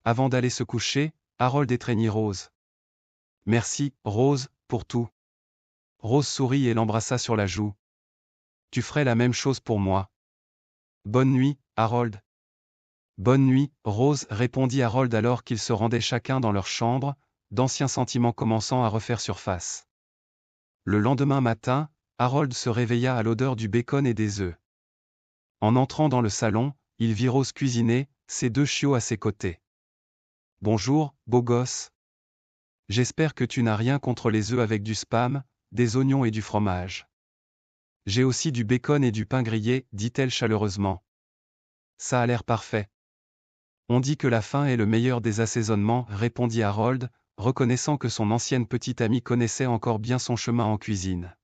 Avant d'aller se coucher, Harold étreignit Rose. « Merci, Rose, pour tout. » Rose sourit et l'embrassa sur la joue. « Tu ferais la même chose pour moi. » Bonne nuit, Harold. Bonne nuit, Rose, répondit Harold alors qu'ils se rendaient chacun dans leur chambre, d'anciens sentiments commençant à refaire surface. Le lendemain matin, Harold se réveilla à l'odeur du bacon et des œufs. En entrant dans le salon, il vit Rose cuisiner, ses 2 chiots à ses côtés. « Bonjour, beau gosse. J'espère que tu n'as rien contre les œufs avec du spam, des oignons et du fromage. J'ai aussi du bacon et du pain grillé, dit-elle chaleureusement. Ça a l'air parfait. On dit que la faim est le meilleur des assaisonnements, répondit Harold, reconnaissant que son ancienne petite amie connaissait encore bien son chemin en cuisine.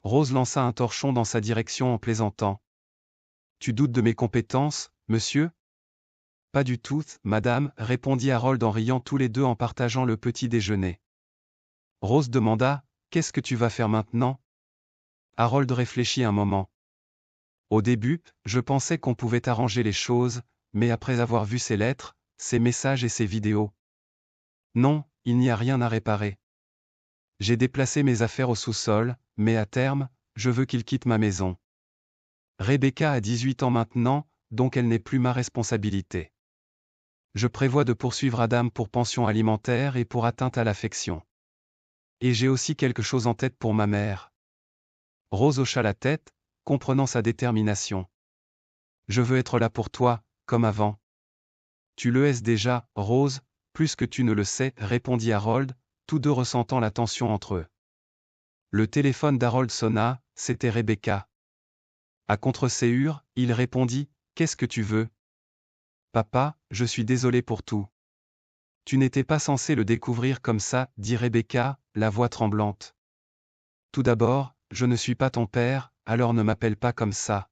Rose lança un torchon dans sa direction en plaisantant. « Tu doutes de mes compétences, monsieur ? » « Pas du tout, madame, répondit Harold en riant tous les 2 en partageant le petit déjeuner. Rose demanda, « Qu'est-ce que tu vas faire maintenant ?» Harold réfléchit un moment. « Au début, je pensais qu'on pouvait arranger les choses, mais après avoir vu ces lettres, ces messages et ces vidéos. Non, il n'y a rien à réparer. J'ai déplacé mes affaires au sous-sol, mais à terme, je veux qu'il quitte ma maison. Rebecca a 18 ans maintenant, donc elle n'est plus ma responsabilité. Je prévois de poursuivre Adam pour pension alimentaire et pour atteinte à l'affection. Et j'ai aussi quelque chose en tête pour ma mère. » Rose hocha la tête, comprenant sa détermination. « Je veux être là pour toi, comme avant. » Tu le es déjà, Rose, plus que tu ne le sais, répondit Harold, tous deux ressentant la tension entre eux. Le téléphone d'Harold sonna, c'était Rebecca. À contre-séhur, il répondit, « Qu'est-ce que tu veux ? Papa, je suis désolé pour tout. » Tu n'étais pas censé le découvrir comme ça, dit Rebecca, la voix tremblante. Tout d'abord, je ne suis pas ton père, alors ne m'appelle pas comme ça.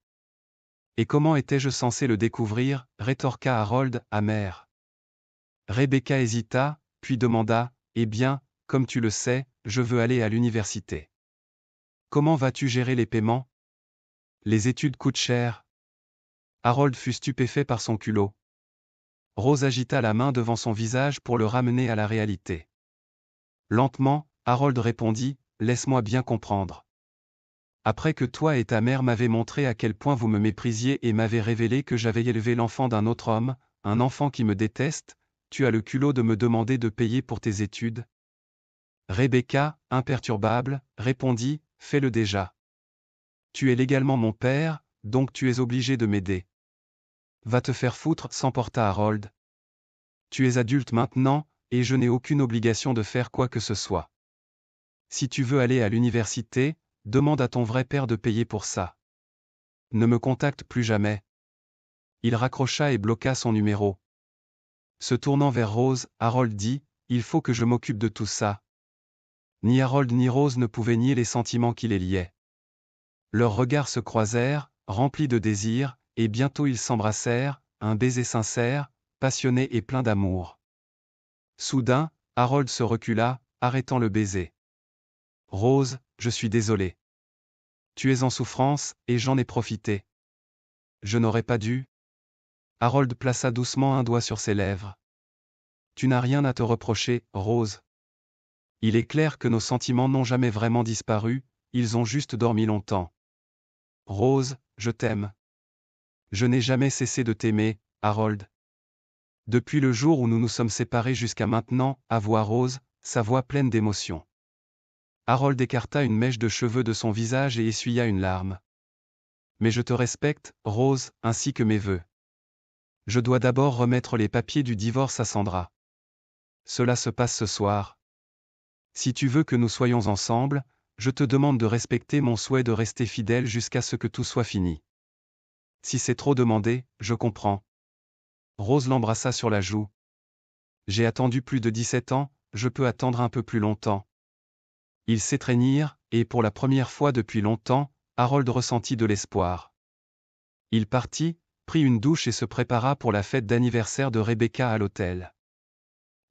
Et comment étais-je censé le découvrir, rétorqua Harold, amer. Rebecca hésita, puis demanda, eh bien, comme tu le sais, je veux aller à l'université. Comment vas-tu gérer les paiements? Les études coûtent cher. Harold fut stupéfait par son culot. Rose agita la main devant son visage pour le ramener à la réalité. Lentement, Harold répondit, laisse-moi bien comprendre. Après que toi et ta mère m'avez montré à quel point vous me méprisiez et m'avez révélé que j'avais élevé l'enfant d'un autre homme, un enfant qui me déteste, tu as le culot de me demander de payer pour tes études? Rebecca, imperturbable, répondit, fais-le déjà. Tu es légalement mon père, donc tu es obligé de m'aider. Va te faire foutre, s'emporta Harold. Tu es adulte maintenant, et je n'ai aucune obligation de faire quoi que ce soit. Si tu veux aller à l'université, demande à ton vrai père de payer pour ça. Ne me contacte plus jamais. Il raccrocha et bloqua son numéro. Se tournant vers Rose, Harold dit, il faut que je m'occupe de tout ça. Ni Harold ni Rose ne pouvaient nier les sentiments qui les liaient. Leurs regards se croisèrent, remplis de désir, et bientôt ils s'embrassèrent, un baiser sincère, passionné et plein d'amour. Soudain, Harold se recula, arrêtant le baiser. Rose, je suis désolé. Tu es en souffrance, et j'en ai profité. Je n'aurais pas dû. Harold plaça doucement un doigt sur ses lèvres. Tu n'as rien à te reprocher, Rose. Il est clair que nos sentiments n'ont jamais vraiment disparu, ils ont juste dormi longtemps. Rose, je t'aime. Je n'ai jamais cessé de t'aimer, Harold. Depuis le jour où nous nous sommes séparés jusqu'à maintenant, avoua Rose, sa voix pleine d'émotion. Harold écarta une mèche de cheveux de son visage et essuya une larme. Mais je te respecte, Rose, ainsi que mes vœux. Je dois d'abord remettre les papiers du divorce à Sandra. Cela se passe ce soir. Si tu veux que nous soyons ensemble, je te demande de respecter mon souhait de rester fidèle jusqu'à ce que tout soit fini. Si c'est trop demandé, je comprends. Rose l'embrassa sur la joue. J'ai attendu plus de 17 ans, je peux attendre un peu plus longtemps. Ils s'étreignirent, et pour la première fois depuis longtemps, Harold ressentit de l'espoir. Il partit, prit une douche et se prépara pour la fête d'anniversaire de Rebecca à l'hôtel.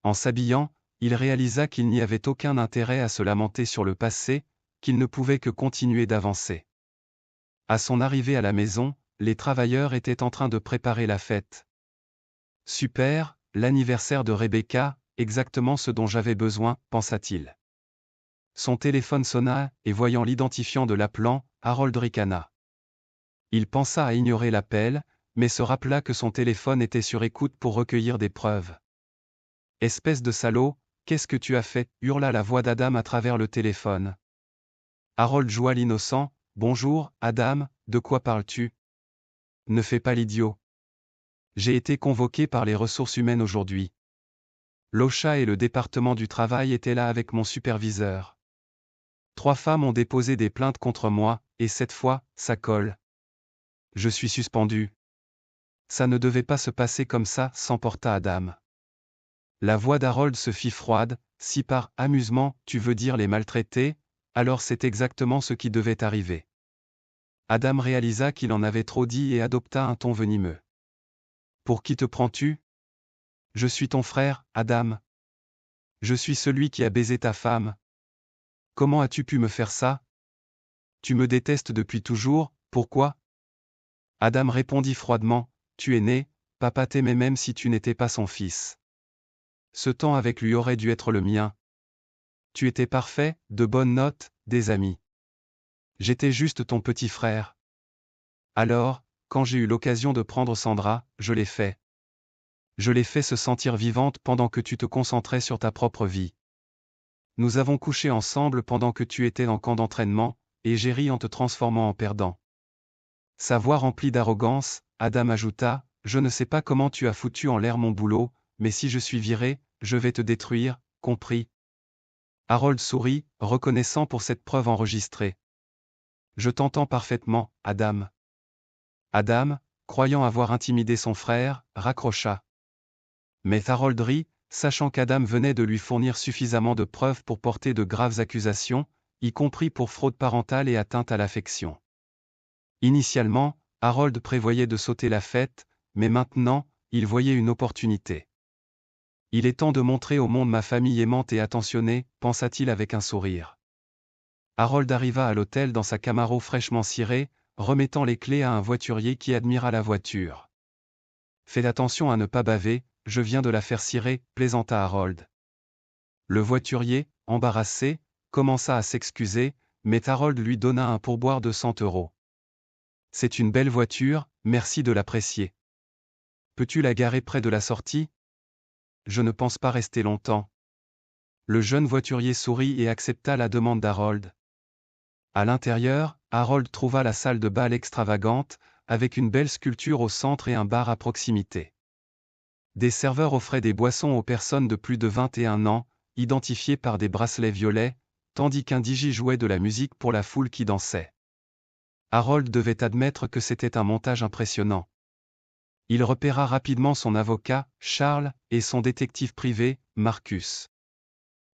En s'habillant, il réalisa qu'il n'y avait aucun intérêt à se lamenter sur le passé, qu'il ne pouvait que continuer d'avancer. À son arrivée à la maison, les travailleurs étaient en train de préparer la fête. Super, l'anniversaire de Rebecca, exactement ce dont j'avais besoin, pensa-t-il. Son téléphone sonna, et voyant l'identifiant de l'appelant, Harold ricana. Il pensa à ignorer l'appel, mais se rappela que son téléphone était sur écoute pour recueillir des preuves. Espèce de salaud, qu'est-ce que tu as fait? Hurla la voix d'Adam à travers le téléphone. Harold joua l'innocent. Bonjour, Adam, de quoi parles-tu? Ne fais pas l'idiot. J'ai été convoqué par les ressources humaines aujourd'hui. L'OSHA et le département du travail étaient là avec mon superviseur. 3 femmes ont déposé des plaintes contre moi, et cette fois, ça colle. Je suis suspendu. Ça ne devait pas se passer comme ça, s'emporta Adam. La voix d'Harold se fit froide. Si par amusement, tu veux dire les maltraiter, alors c'est exactement ce qui devait arriver. Adam réalisa qu'il en avait trop dit et adopta un ton venimeux. Pour qui te prends-tu? Je suis ton frère, Adam. Je suis celui qui a baisé ta femme. Comment as-tu pu me faire ça? Tu me détestes depuis toujours, pourquoi? Adam répondit froidement, tu es né, papa t'aimait même si tu n'étais pas son fils. Ce temps avec lui aurait dû être le mien. Tu étais parfait, de bonnes notes, des amis. J'étais juste ton petit frère. Alors, quand j'ai eu l'occasion de prendre Sandra, je l'ai fait. Je l'ai fait se sentir vivante pendant que tu te concentrais sur ta propre vie. Nous avons couché ensemble pendant que tu étais en camp d'entraînement, et j'ai ri en te transformant en perdant. Sa voix remplie d'arrogance, Adam ajouta, je ne sais pas comment tu as foutu en l'air mon boulot, mais si je suis viré, je vais te détruire, compris? Harold sourit, reconnaissant pour cette preuve enregistrée. Je t'entends parfaitement, Adam. Adam, croyant avoir intimidé son frère, raccrocha. Mais Harold rit, sachant qu'Adam venait de lui fournir suffisamment de preuves pour porter de graves accusations, y compris pour fraude parentale et atteinte à l'affection. Initialement, Harold prévoyait de sauter la fête, mais maintenant, il voyait une opportunité. Il est temps de montrer au monde ma famille aimante et attentionnée, pensa-t-il avec un sourire. Harold arriva à l'hôtel dans sa Camaro fraîchement cirée, remettant les clés à un voiturier qui admira la voiture. Fais attention à ne pas baver, je viens de la faire cirer, plaisanta Harold. Le voiturier, embarrassé, commença à s'excuser, mais Harold lui donna un pourboire de 100 €. C'est une belle voiture, merci de l'apprécier. Peux-tu la garer près de la sortie? Je ne pense pas rester longtemps. Le jeune voiturier sourit et accepta la demande d'Harold. À l'intérieur, Harold trouva la salle de bal extravagante, avec une belle sculpture au centre et un bar à proximité. Des serveurs offraient des boissons aux personnes de plus de 21 ans, identifiées par des bracelets violets, tandis qu'un DJ jouait de la musique pour la foule qui dansait. Harold devait admettre que c'était un montage impressionnant. Il repéra rapidement son avocat, Charles, et son détective privé, Marcus.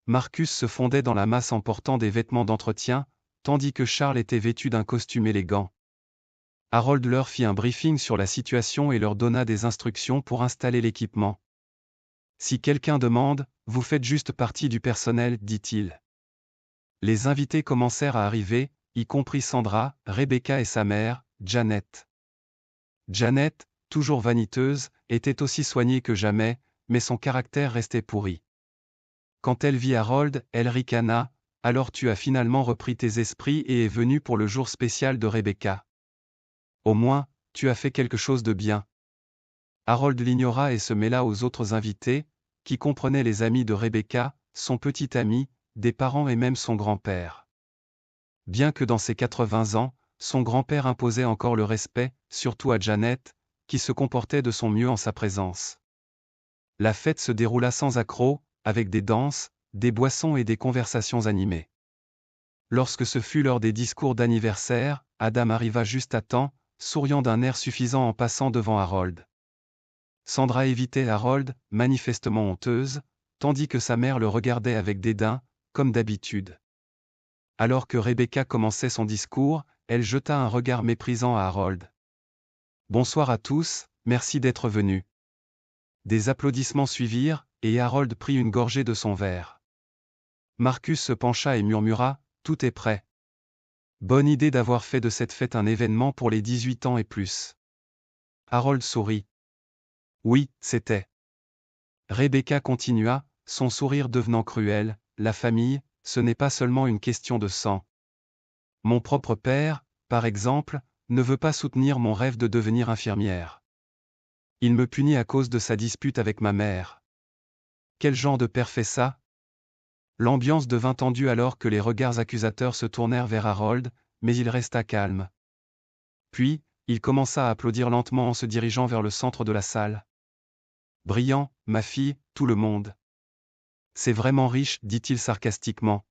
Marcus se fondait dans la masse en portant des vêtements d'entretien, tandis que Charles était vêtu d'un costume élégant. Harold leur fit un briefing sur la situation et leur donna des instructions pour installer l'équipement. Si quelqu'un demande, vous faites juste partie du personnel, dit-il. Les invités commencèrent à arriver, y compris Sandra, Rebecca et sa mère, Janet. Janet, toujours vaniteuse, était aussi soignée que jamais, mais son caractère restait pourri. Quand elle vit Harold, elle ricana, « Alors tu as finalement repris tes esprits et es venu pour le jour spécial de Rebecca. Au moins, tu as fait quelque chose de bien. » Harold l'ignora et se mêla aux autres invités, qui comprenaient les amis de Rebecca, son petit ami, des parents et même son grand-père. Bien que dans ses 80 ans, son grand-père imposait encore le respect, surtout à Janet, qui se comportait de son mieux en sa présence. La fête se déroula sans accroc, avec des danses, des boissons et des conversations animées. Lorsque ce fut l'heure des discours d'anniversaire, Adam arriva juste à temps, souriant d'un air suffisant en passant devant Harold. Sandra évitait Harold, manifestement honteuse, tandis que sa mère le regardait avec dédain, comme d'habitude. Alors que Rebecca commençait son discours, elle jeta un regard méprisant à Harold. « Bonsoir à tous, merci d'être venus. » Des applaudissements suivirent, et Harold prit une gorgée de son verre. Marcus se pencha et murmura, « Tout est prêt. » Bonne idée d'avoir fait de cette fête un événement pour les 18 ans et plus. Harold sourit. Oui, c'était. Rebecca continua, son sourire devenant cruel, « La famille, ce n'est pas seulement une question de sang. Mon propre père, par exemple, ne veut pas soutenir mon rêve de devenir infirmière. Il me punit à cause de sa dispute avec ma mère. Quel genre de père fait ça? » L'ambiance devint tendue alors que les regards accusateurs se tournèrent vers Harold, mais il resta calme. Puis, il commença à applaudir lentement en se dirigeant vers le centre de la salle. « Brillant, ma fille, tout le monde. C'est vraiment riche, dit-il sarcastiquement.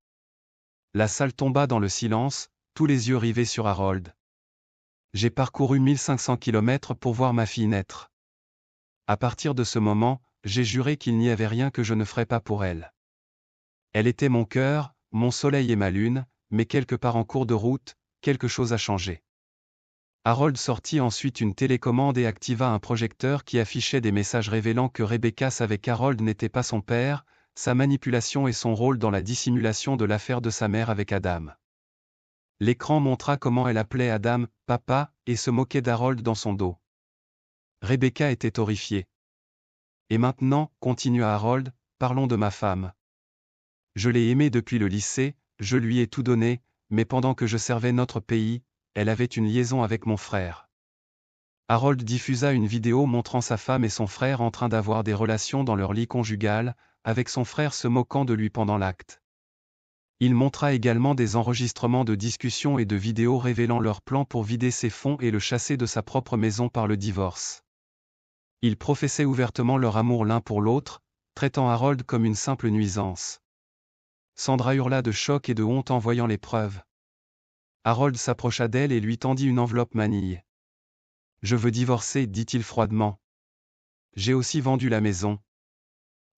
La salle tomba dans le silence, tous les yeux rivés sur Harold. J'ai parcouru 1500 kilomètres pour voir ma fille naître. À partir de ce moment, j'ai juré qu'il n'y avait rien que je ne ferais pas pour elle. Elle était mon cœur, mon soleil et ma lune, mais quelque part en cours de route, quelque chose a changé. » Harold sortit ensuite une télécommande et activa un projecteur qui affichait des messages révélant que Rebecca savait qu'Harold n'était pas son père, sa manipulation et son rôle dans la dissimulation de l'affaire de sa mère avec Adam. L'écran montra comment elle appelait Adam « papa » et se moquait d'Harold dans son dos. Rebecca était horrifiée. « Et maintenant, continua Harold, parlons de ma femme. Je l'ai aimée depuis le lycée, je lui ai tout donné, mais pendant que je servais notre pays, elle avait une liaison avec mon frère. » Harold diffusa une vidéo montrant sa femme et son frère en train d'avoir des relations dans leur lit conjugal, avec son frère se moquant de lui pendant l'acte. Il montra également des enregistrements de discussions et de vidéos révélant leur plan pour vider ses fonds et le chasser de sa propre maison par le divorce. Ils professaient ouvertement leur amour l'un pour l'autre, traitant Harold comme une simple nuisance. Sandra hurla de choc et de honte en voyant les preuves. Harold s'approcha d'elle et lui tendit une enveloppe manille. « Je veux divorcer, dit-il froidement. J'ai aussi vendu la maison.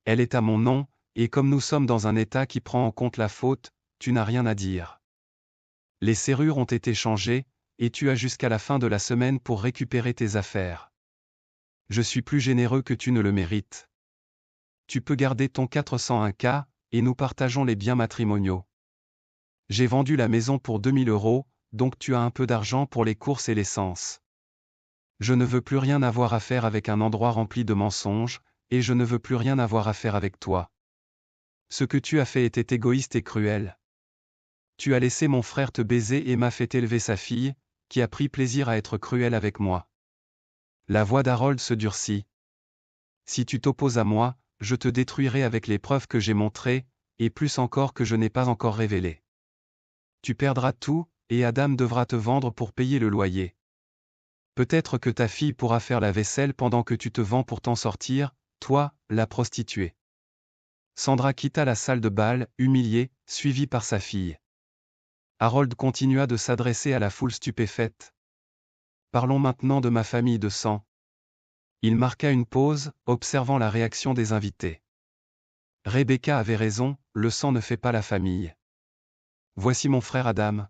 Elle est à mon nom, et comme nous sommes dans un état qui prend en compte la faute, tu n'as rien à dire. Les serrures ont été changées, et tu as jusqu'à la fin de la semaine pour récupérer tes affaires. Je suis plus généreux que tu ne le mérites. Tu peux garder ton 401K, et nous partageons les biens matrimoniaux. J'ai vendu la maison pour 2000 €, donc tu as un peu d'argent pour les courses et l'essence. Je ne veux plus rien avoir à faire avec un endroit rempli de mensonges, et je ne veux plus rien avoir à faire avec toi. Ce que tu as fait était égoïste et cruel. Tu as laissé mon frère te baiser et m'a fait élever sa fille, qui a pris plaisir à être cruel avec moi. » La voix d'Harold se durcit. « Si tu t'opposes à moi, je te détruirai avec les preuves que j'ai montrées, et plus encore que je n'ai pas encore révélées. Tu perdras tout, et Adam devra te vendre pour payer le loyer. Peut-être que ta fille pourra faire la vaisselle pendant que tu te vends pour t'en sortir, toi, la prostituée. » Sandra quitta la salle de bal, humiliée, suivie par sa fille. Harold continua de s'adresser à la foule stupéfaite. « Parlons maintenant de ma famille de sang. » Il marqua une pause, observant la réaction des invités. Rebecca avait raison, le sang ne fait pas la famille. Voici mon frère Adam.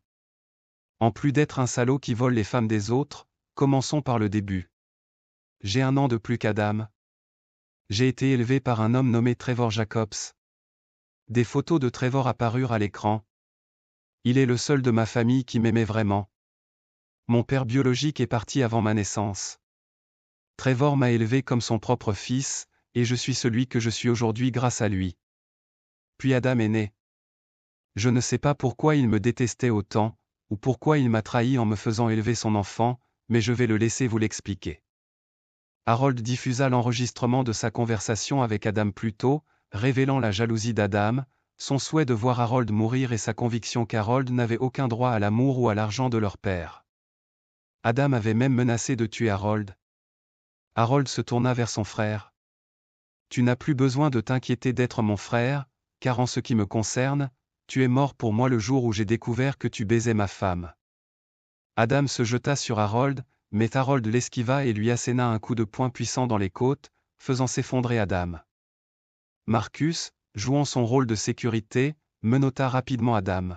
En plus d'être un salaud qui vole les femmes des autres, commençons par le début. J'ai 1 an de plus qu'Adam. J'ai été élevé par un homme nommé Trevor Jacobs. Des photos de Trevor apparurent à l'écran. Il est le seul de ma famille qui m'aimait vraiment. Mon père biologique est parti avant ma naissance. Trevor m'a élevé comme son propre fils, et je suis celui que je suis aujourd'hui grâce à lui. Puis Adam est né. Je ne sais pas pourquoi il me détestait autant, ou pourquoi il m'a trahi en me faisant élever son enfant, mais je vais le laisser vous l'expliquer. Harold diffusa l'enregistrement de sa conversation avec Adam plus tôt, révélant la jalousie d'Adam, son souhait de voir Harold mourir et sa conviction qu'Harold n'avait aucun droit à l'amour ou à l'argent de leur père. Adam avait même menacé de tuer Harold. Harold se tourna vers son frère. « Tu n'as plus besoin de t'inquiéter d'être mon frère, car en ce qui me concerne, tu es mort pour moi le jour où j'ai découvert que tu baisais ma femme. » Adam se jeta sur Harold, mais Harold l'esquiva et lui asséna un coup de poing puissant dans les côtes, faisant s'effondrer Adam. Marcus, jouant son rôle de sécurité, menotta rapidement Adam.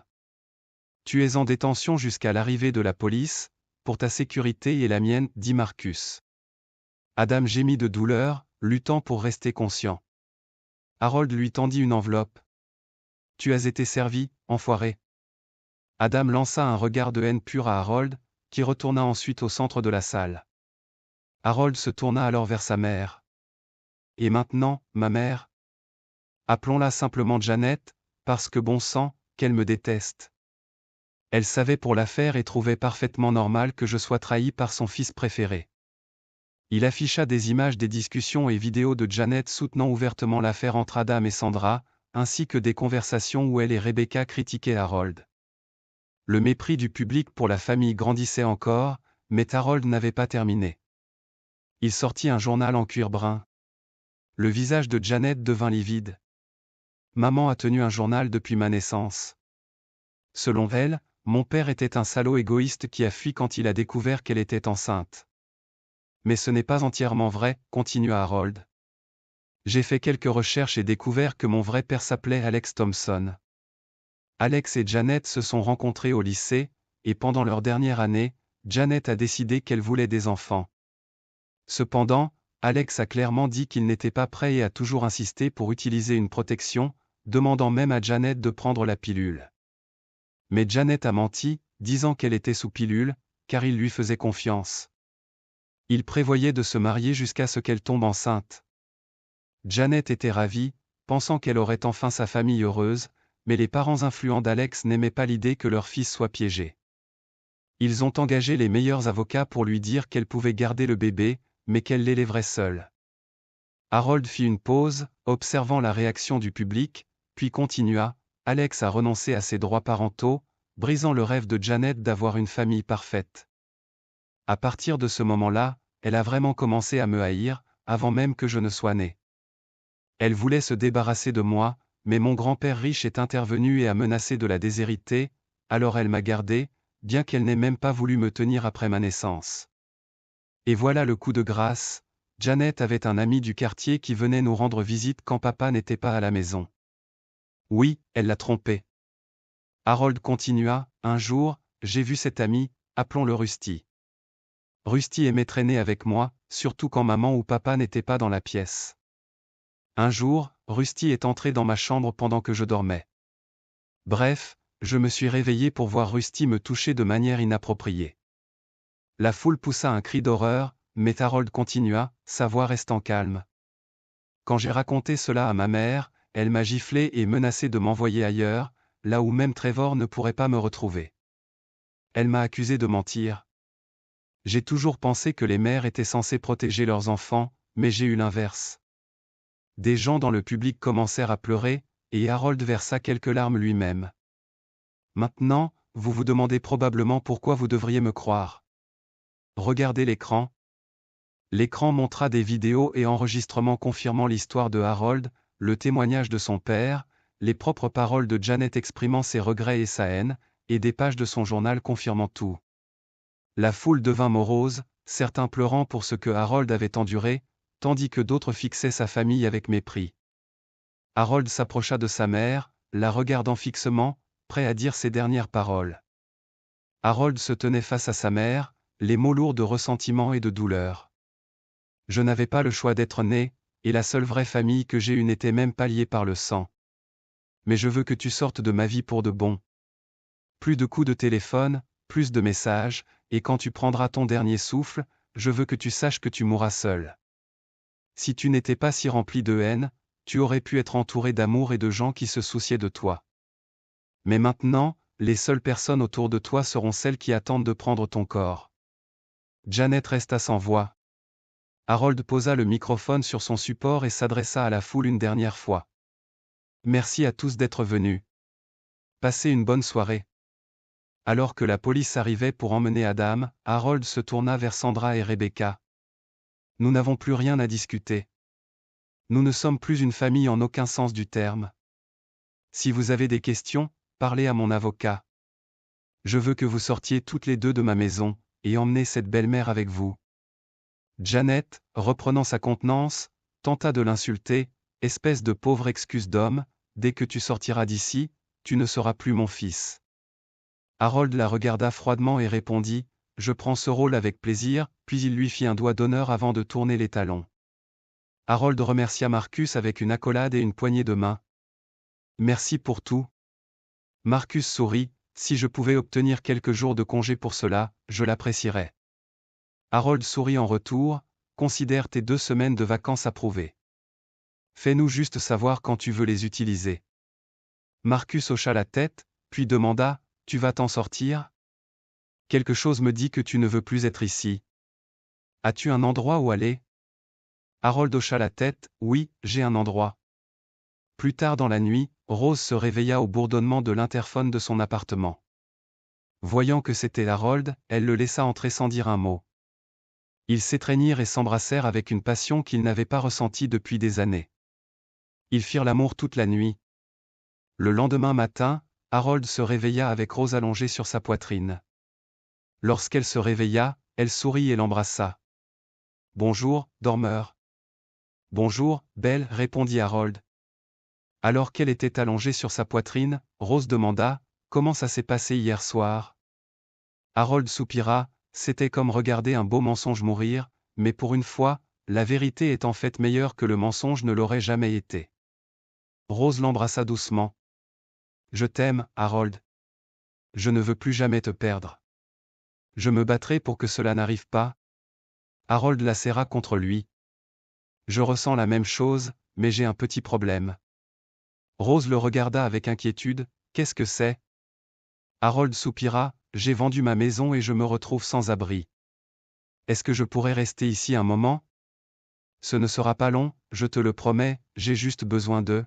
« Tu es en détention jusqu'à l'arrivée de la police, pour ta sécurité et la mienne, dit Marcus. » Adam gémit de douleur, luttant pour rester conscient. Harold lui tendit une enveloppe. « Tu as été servi, enfoiré. » Adam lança un regard de haine pure à Harold, qui retourna ensuite au centre de la salle. Harold se tourna alors vers sa mère. « Et maintenant, ma mère ? Appelons-la simplement Janet, parce que bon sang, qu'elle me déteste. Elle savait pour l'affaire et trouvait parfaitement normal que je sois trahi par son fils préféré. » Il afficha des images des discussions et vidéos de Janet soutenant ouvertement l'affaire entre Adam et Sandra, ainsi que des conversations où elle et Rebecca critiquaient Harold. Le mépris du public pour la famille grandissait encore, mais Harold n'avait pas terminé. Il sortit un journal en cuir brun. Le visage de Janet devint livide. « Maman a tenu un journal depuis ma naissance. Selon elle, mon père était un salaud égoïste qui a fui quand il a découvert qu'elle était enceinte. Mais ce n'est pas entièrement vrai, continua Harold. J'ai fait quelques recherches et découvert que mon vrai père s'appelait Alex Thompson. Alex et Janet se sont rencontrés au lycée, et pendant leur dernière année, Janet a décidé qu'elle voulait des enfants. Cependant, Alex a clairement dit qu'il n'était pas prêt et a toujours insisté pour utiliser une protection, demandant même à Janet de prendre la pilule. Mais Janet a menti, disant qu'elle était sous pilule, car il lui faisait confiance. Il prévoyait de se marier jusqu'à ce qu'elle tombe enceinte. Janet était ravie, pensant qu'elle aurait enfin sa famille heureuse, mais les parents influents d'Alex n'aimaient pas l'idée que leur fils soit piégé. Ils ont engagé les meilleurs avocats pour lui dire qu'elle pouvait garder le bébé, mais qu'elle l'élèverait seule. Harold fit une pause, observant la réaction du public, puis continua, « Alex a renoncé à ses droits parentaux, brisant le rêve de Janet d'avoir une famille parfaite. À partir de ce moment-là, elle a vraiment commencé à me haïr, avant même que je ne sois né. Elle voulait se débarrasser de moi, mais mon grand-père riche est intervenu et a menacé de la déshériter, alors elle m'a gardé, bien qu'elle n'ait même pas voulu me tenir après ma naissance. Et voilà le coup de grâce, Janet avait un ami du quartier qui venait nous rendre visite quand papa n'était pas à la maison. Oui, elle l'a trompé. Harold continua, un jour, j'ai vu cet ami, appelons-le Rusty. Rusty aimait traîner avec moi, surtout quand maman ou papa n'étaient pas dans la pièce. Un jour, Rusty est entré dans ma chambre pendant que je dormais. Bref, je me suis réveillé pour voir Rusty me toucher de manière inappropriée. La foule poussa un cri d'horreur, mais Harold continua, sa voix restant calme. Quand j'ai raconté cela à ma mère, elle m'a giflé et menacé de m'envoyer ailleurs, là où même Trevor ne pourrait pas me retrouver. Elle m'a accusé de mentir. J'ai toujours pensé que les mères étaient censées protéger leurs enfants, mais j'ai eu l'inverse. Des gens dans le public commencèrent à pleurer, et Harold versa quelques larmes lui-même. Maintenant, vous vous demandez probablement pourquoi vous devriez me croire. Regardez l'écran. L'écran montra des vidéos et enregistrements confirmant l'histoire de Harold, le témoignage de son père, les propres paroles de Janet exprimant ses regrets et sa haine, et des pages de son journal confirmant tout. La foule devint morose, certains pleurant pour ce que Harold avait enduré, tandis que d'autres fixaient sa famille avec mépris. Harold s'approcha de sa mère, la regardant fixement, prêt à dire ses dernières paroles. Harold se tenait face à sa mère, les mots lourds de ressentiment et de douleur. Je n'avais pas le choix d'être né, et la seule vraie famille que j'ai eue n'était même pas liée par le sang. Mais je veux que tu sortes de ma vie pour de bon. Plus de coups de téléphone, plus de messages, et quand tu prendras ton dernier souffle, je veux que tu saches que tu mourras seul. Si tu n'étais pas si rempli de haine, tu aurais pu être entouré d'amour et de gens qui se souciaient de toi. Mais maintenant, les seules personnes autour de toi seront celles qui attendent de prendre ton corps. Janet resta sans voix. Harold posa le microphone sur son support et s'adressa à la foule une dernière fois. Merci à tous d'être venus. Passez une bonne soirée. Alors que la police arrivait pour emmener Adam, Harold se tourna vers Sandra et Rebecca. Nous n'avons plus rien à discuter. Nous ne sommes plus une famille en aucun sens du terme. Si vous avez des questions, parlez à mon avocat. Je veux que vous sortiez toutes les deux de ma maison, et emmenez cette belle-mère avec vous. Janet, reprenant sa contenance, tenta de l'insulter, espèce de pauvre excuse d'homme, dès que tu sortiras d'ici, tu ne seras plus mon fils. Harold la regarda froidement et répondit, je prends ce rôle avec plaisir, puis il lui fit un doigt d'honneur avant de tourner les talons. Harold remercia Marcus avec une accolade et une poignée de main. Merci pour tout. Marcus sourit, si je pouvais obtenir quelques jours de congé pour cela, je l'apprécierais. Harold sourit en retour, considère tes 2 semaines de vacances approuvées. Fais-nous juste savoir quand tu veux les utiliser. Marcus hocha la tête, puis demanda, tu vas t'en sortir? Quelque chose me dit que tu ne veux plus être ici. As-tu un endroit où aller? Harold hocha la tête, oui, j'ai un endroit. Plus tard dans la nuit, Rose se réveilla au bourdonnement de l'interphone de son appartement. Voyant que c'était Harold, elle le laissa entrer sans dire un mot. Ils s'étreignirent et s'embrassèrent avec une passion qu'ils n'avaient pas ressentie depuis des années. Ils firent l'amour toute la nuit. Le lendemain matin, Harold se réveilla avec Rose allongée sur sa poitrine. Lorsqu'elle se réveilla, elle sourit et l'embrassa. Bonjour, dormeur. Bonjour, belle, répondit Harold. Alors qu'elle était allongée sur sa poitrine, Rose demanda, comment ça s'est passé hier soir? Harold soupira, c'était comme regarder un beau mensonge mourir, mais pour une fois, la vérité est en fait meilleure que le mensonge ne l'aurait jamais été. Rose l'embrassa doucement. Je t'aime, Harold. Je ne veux plus jamais te perdre. Je me battrai pour que cela n'arrive pas. Harold la serra contre lui. Je ressens la même chose, mais j'ai un petit problème. Rose le regarda avec inquiétude, qu'est-ce que c'est? Harold soupira, j'ai vendu ma maison et je me retrouve sans abri. Est-ce que je pourrais rester ici un moment? Ce ne sera pas long, je te le promets, j'ai juste besoin d'eux.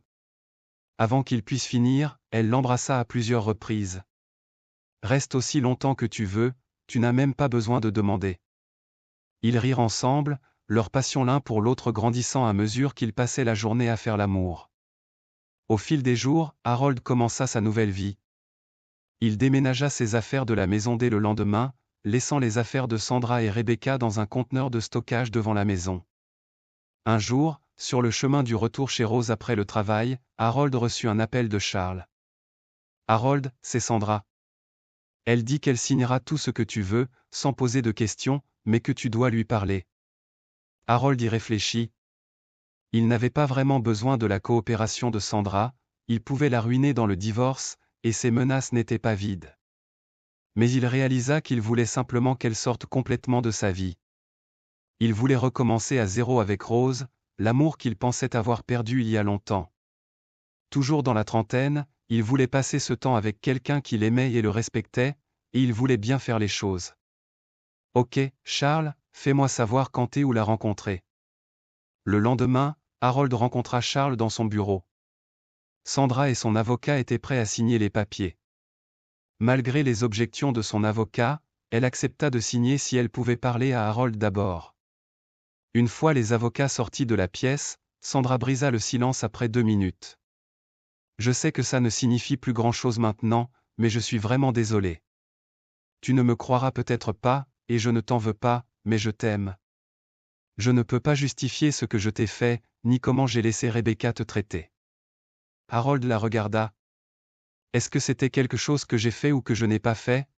Avant qu'il puisse finir, elle l'embrassa à plusieurs reprises. Reste aussi longtemps que tu veux, tu n'as même pas besoin de demander. Ils rirent ensemble, leur passion l'un pour l'autre grandissant à mesure qu'ils passaient la journée à faire l'amour. Au fil des jours, Harold commença sa nouvelle vie. Il déménagea ses affaires de la maison dès le lendemain, laissant les affaires de Sandra et Rebecca dans un conteneur de stockage devant la maison. Un jour, sur le chemin du retour chez Rose après le travail, Harold reçut un appel de Charles. « Harold, c'est Sandra. Elle dit qu'elle signera tout ce que tu veux, sans poser de questions, mais que tu dois lui parler. » Harold y réfléchit. Il n'avait pas vraiment besoin de la coopération de Sandra, il pouvait la ruiner dans le divorce, et ses menaces n'étaient pas vides. Mais il réalisa qu'il voulait simplement qu'elle sorte complètement de sa vie. Il voulait recommencer à zéro avec Rose, l'amour qu'il pensait avoir perdu il y a longtemps. Toujours dans la trentaine, il voulait passer ce temps avec quelqu'un qu'il aimait et le respectait, et il voulait bien faire les choses. « Ok, Charles, fais-moi savoir quand t'es où la rencontrer. » Le lendemain, Harold rencontra Charles dans son bureau. Sandra et son avocat étaient prêts à signer les papiers. Malgré les objections de son avocat, elle accepta de signer si elle pouvait parler à Harold d'abord. Une fois les avocats sortis de la pièce, Sandra brisa le silence après 2 minutes. « Je sais que ça ne signifie plus grand-chose maintenant, mais je suis vraiment désolé. Tu ne me croiras peut-être pas, et je ne t'en veux pas, mais je t'aime. Je ne peux pas justifier ce que je t'ai fait, ni comment j'ai laissé Rebecca te traiter. » Harold la regarda. « Est-ce que c'était quelque chose que j'ai fait ou que je n'ai pas fait ?»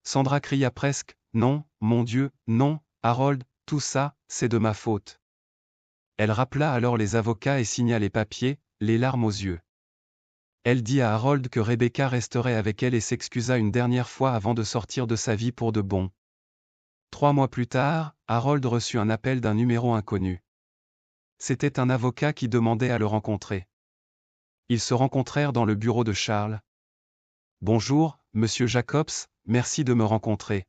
Sandra cria presque, « Non, mon Dieu, non, Harold, tout ça, c'est de ma faute. » Elle rappela alors les avocats et signa les papiers, les larmes aux yeux. Elle dit à Harold que Rebecca resterait avec elle et s'excusa une dernière fois avant de sortir de sa vie pour de bon. 3 mois plus tard, Harold reçut un appel d'un numéro inconnu. C'était un avocat qui demandait à le rencontrer. Ils se rencontrèrent dans le bureau de Charles. « Bonjour, monsieur Jacobs, merci de me rencontrer.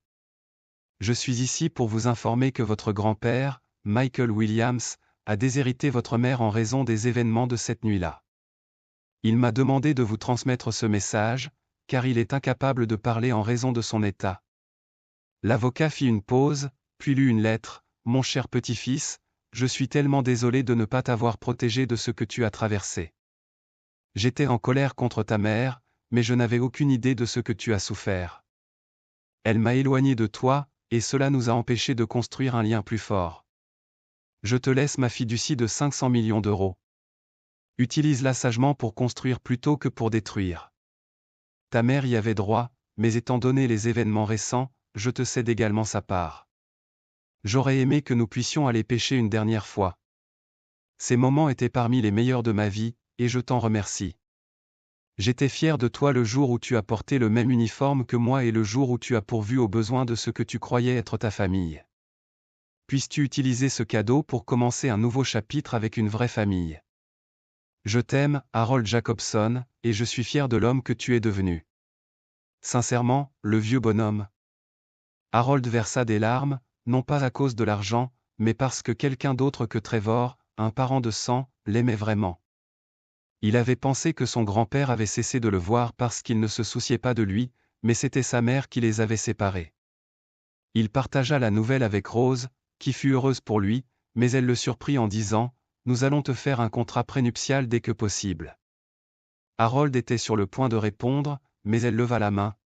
Je suis ici pour vous informer que votre grand-père, Michael Williams, a déshérité votre mère en raison des événements de cette nuit-là. Il m'a demandé de vous transmettre ce message, car il est incapable de parler en raison de son état. » L'avocat fit une pause, puis lut une lettre. « Mon cher petit-fils, je suis tellement désolé de ne pas t'avoir protégé de ce que tu as traversé. J'étais en colère contre ta mère, mais je n'avais aucune idée de ce que tu as souffert. Elle m'a éloigné de toi, et cela nous a empêchés de construire un lien plus fort. Je te laisse ma fiducie de 500 millions d'euros. Utilise-la sagement pour construire plutôt que pour détruire. Ta mère y avait droit, mais étant donné les événements récents, je te cède également sa part. J'aurais aimé que nous puissions aller pêcher une dernière fois. Ces moments étaient parmi les meilleurs de ma vie, et je t'en remercie. J'étais fier de toi le jour où tu as porté le même uniforme que moi et le jour où tu as pourvu aux besoins de ce que tu croyais être ta famille. Puisses-tu utiliser ce cadeau pour commencer un nouveau chapitre avec une vraie famille. Je t'aime, Harold Jacobson, et je suis fier de l'homme que tu es devenu. Sincèrement, le vieux bonhomme. » Harold versa des larmes, non pas à cause de l'argent, mais parce que quelqu'un d'autre que Trevor, un parent de sang, l'aimait vraiment. Il avait pensé que son grand-père avait cessé de le voir parce qu'il ne se souciait pas de lui, mais c'était sa mère qui les avait séparés. Il partagea la nouvelle avec Rose, qui fut heureuse pour lui, mais elle le surprit en disant « Nous allons te faire un contrat prénuptial dès que possible. » Harold était sur le point de répondre, mais elle leva la main.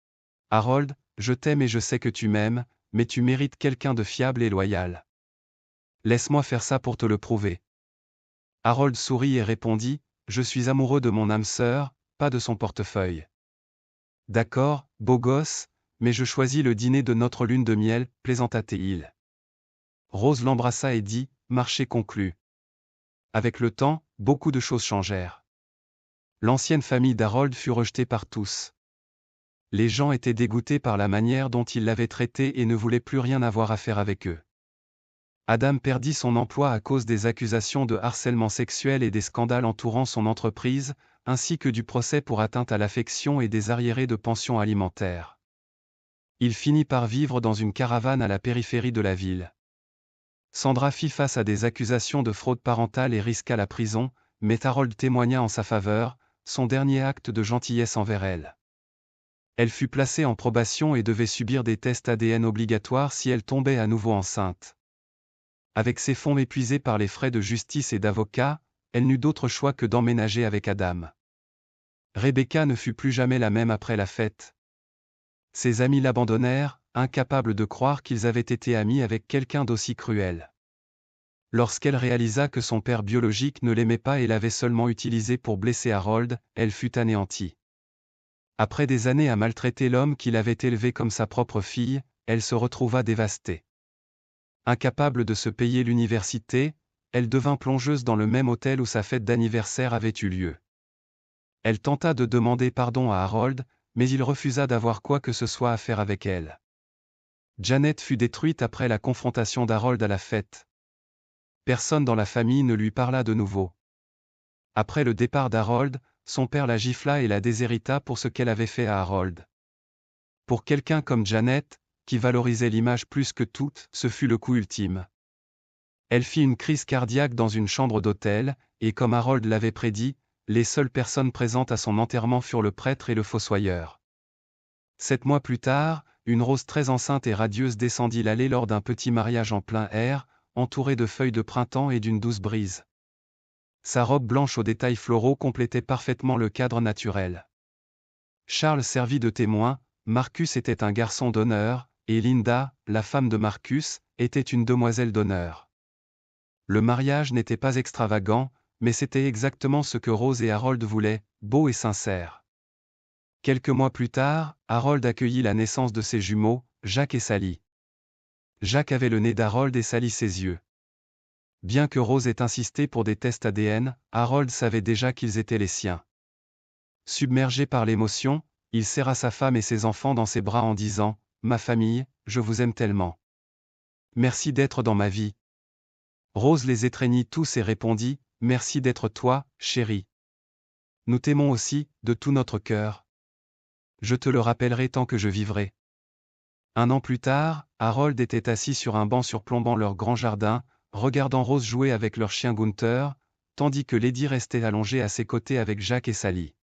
« Harold, je t'aime et je sais que tu m'aimes, mais tu mérites quelqu'un de fiable et loyal. Laisse-moi faire ça pour te le prouver. » Harold sourit et répondit « Je suis amoureux de mon âme sœur, pas de son portefeuille. » D'accord, beau gosse, mais je choisis le dîner de notre lune de miel, plaisanta-t-il. Rose l'embrassa et dit « Marché conclu. » Avec le temps, beaucoup de choses changèrent. L'ancienne famille d'Harold fut rejetée par tous. Les gens étaient dégoûtés par la manière dont il l'avait traité et ne voulaient plus rien avoir à faire avec eux. Adam perdit son emploi à cause des accusations de harcèlement sexuel et des scandales entourant son entreprise, ainsi que du procès pour atteinte à l'affection et des arriérés de pension alimentaire. Il finit par vivre dans une caravane à la périphérie de la ville. Sandra fit face à des accusations de fraude parentale et risqua la prison, mais Harold témoigna en sa faveur, son dernier acte de gentillesse envers elle. Elle fut placée en probation et devait subir des tests ADN obligatoires si elle tombait à nouveau enceinte. Avec ses fonds épuisés par les frais de justice et d'avocat, elle n'eut d'autre choix que d'emménager avec Adam. Rebecca ne fut plus jamais la même après la fête. Ses amis l'abandonnèrent, incapables de croire qu'ils avaient été amis avec quelqu'un d'aussi cruel. Lorsqu'elle réalisa que son père biologique ne l'aimait pas et l'avait seulement utilisé pour blesser Harold, elle fut anéantie. Après des années à maltraiter l'homme qui l'avait élevée comme sa propre fille, elle se retrouva dévastée. Incapable de se payer l'université, elle devint plongeuse dans le même hôtel où sa fête d'anniversaire avait eu lieu. Elle tenta de demander pardon à Harold, mais il refusa d'avoir quoi que ce soit à faire avec elle. Janet fut détruite après la confrontation d'Harold à la fête. Personne dans la famille ne lui parla de nouveau. Après le départ d'Harold, son père la gifla et la déshérita pour ce qu'elle avait fait à Harold. Pour quelqu'un comme Janet, qui valorisait l'image plus que tout, ce fut le coup ultime. Elle fit une crise cardiaque dans une chambre d'hôtel, et comme Harold l'avait prédit, les seules personnes présentes à son enterrement furent le prêtre et le fossoyeur. 7 mois plus tard, une Rose très enceinte et radieuse descendit l'allée lors d'un petit mariage en plein air, entourée de feuilles de printemps et d'une douce brise. Sa robe blanche aux détails floraux complétait parfaitement le cadre naturel. Charles servit de témoin, Marcus était un garçon d'honneur, et Linda, la femme de Marcus, était une demoiselle d'honneur. Le mariage n'était pas extravagant, mais c'était exactement ce que Rose et Harold voulaient, beau et sincère. Quelques mois plus tard, Harold accueillit la naissance de ses jumeaux, Jacques et Sally. Jacques avait le nez d'Harold et Sally ses yeux. Bien que Rose ait insisté pour des tests ADN, Harold savait déjà qu'ils étaient les siens. Submergé par l'émotion, il serra sa femme et ses enfants dans ses bras en disant « Ma famille, je vous aime tellement. Merci d'être dans ma vie. » Rose les étreignit tous et répondit « Merci d'être toi, chérie. Nous t'aimons aussi, de tout notre cœur. Je te le rappellerai tant que je vivrai. » Un an plus tard, Harold était assis sur un banc surplombant leur grand jardin, regardant Rose jouer avec leur chien Gunther, tandis que Lady restait allongée à ses côtés avec Jacques et Sally.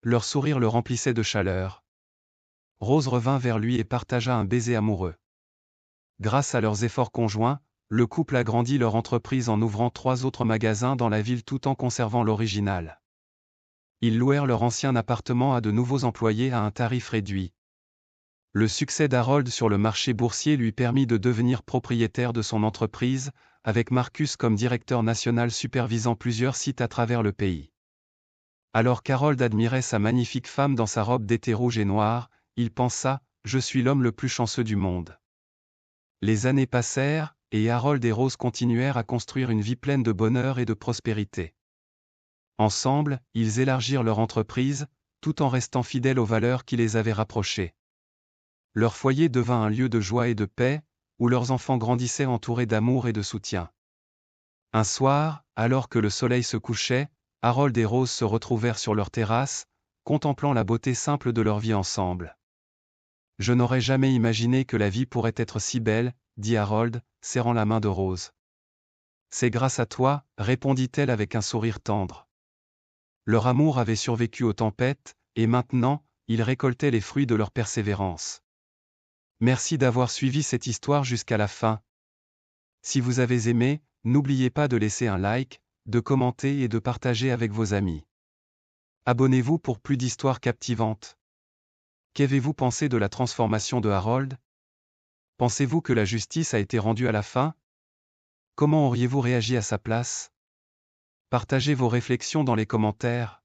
Leur sourire le remplissait de chaleur. Rose revint vers lui et partagea un baiser amoureux. Grâce à leurs efforts conjoints, le couple agrandit leur entreprise en ouvrant 3 autres magasins dans la ville tout en conservant l'original. Ils louèrent leur ancien appartement à de nouveaux employés à un tarif réduit. Le succès d'Harold sur le marché boursier lui permit de devenir propriétaire de son entreprise, avec Marcus comme directeur national supervisant plusieurs sites à travers le pays. Alors qu'Harold admirait sa magnifique femme dans sa robe d'été rouge et noire, il pensa « Je suis l'homme le plus chanceux du monde. » Les années passèrent, et Harold et Rose continuèrent à construire une vie pleine de bonheur et de prospérité. Ensemble, ils élargirent leur entreprise, tout en restant fidèles aux valeurs qui les avaient rapprochés. Leur foyer devint un lieu de joie et de paix, où leurs enfants grandissaient entourés d'amour et de soutien. Un soir, alors que le soleil se couchait, Harold et Rose se retrouvèrent sur leur terrasse, contemplant la beauté simple de leur vie ensemble. « Je n'aurais jamais imaginé que la vie pourrait être si belle, » dit Harold, serrant la main de Rose. « C'est grâce à toi, » répondit-elle avec un sourire tendre. Leur amour avait survécu aux tempêtes, et maintenant, ils récoltaient les fruits de leur persévérance. Merci d'avoir suivi cette histoire jusqu'à la fin. Si vous avez aimé, n'oubliez pas de laisser un like, de commenter et de partager avec vos amis. Abonnez-vous pour plus d'histoires captivantes. Qu'avez-vous pensé de la transformation de Harold? Pensez-vous que la justice a été rendue à la fin? Comment auriez-vous réagi à sa place? Partagez vos réflexions dans les commentaires.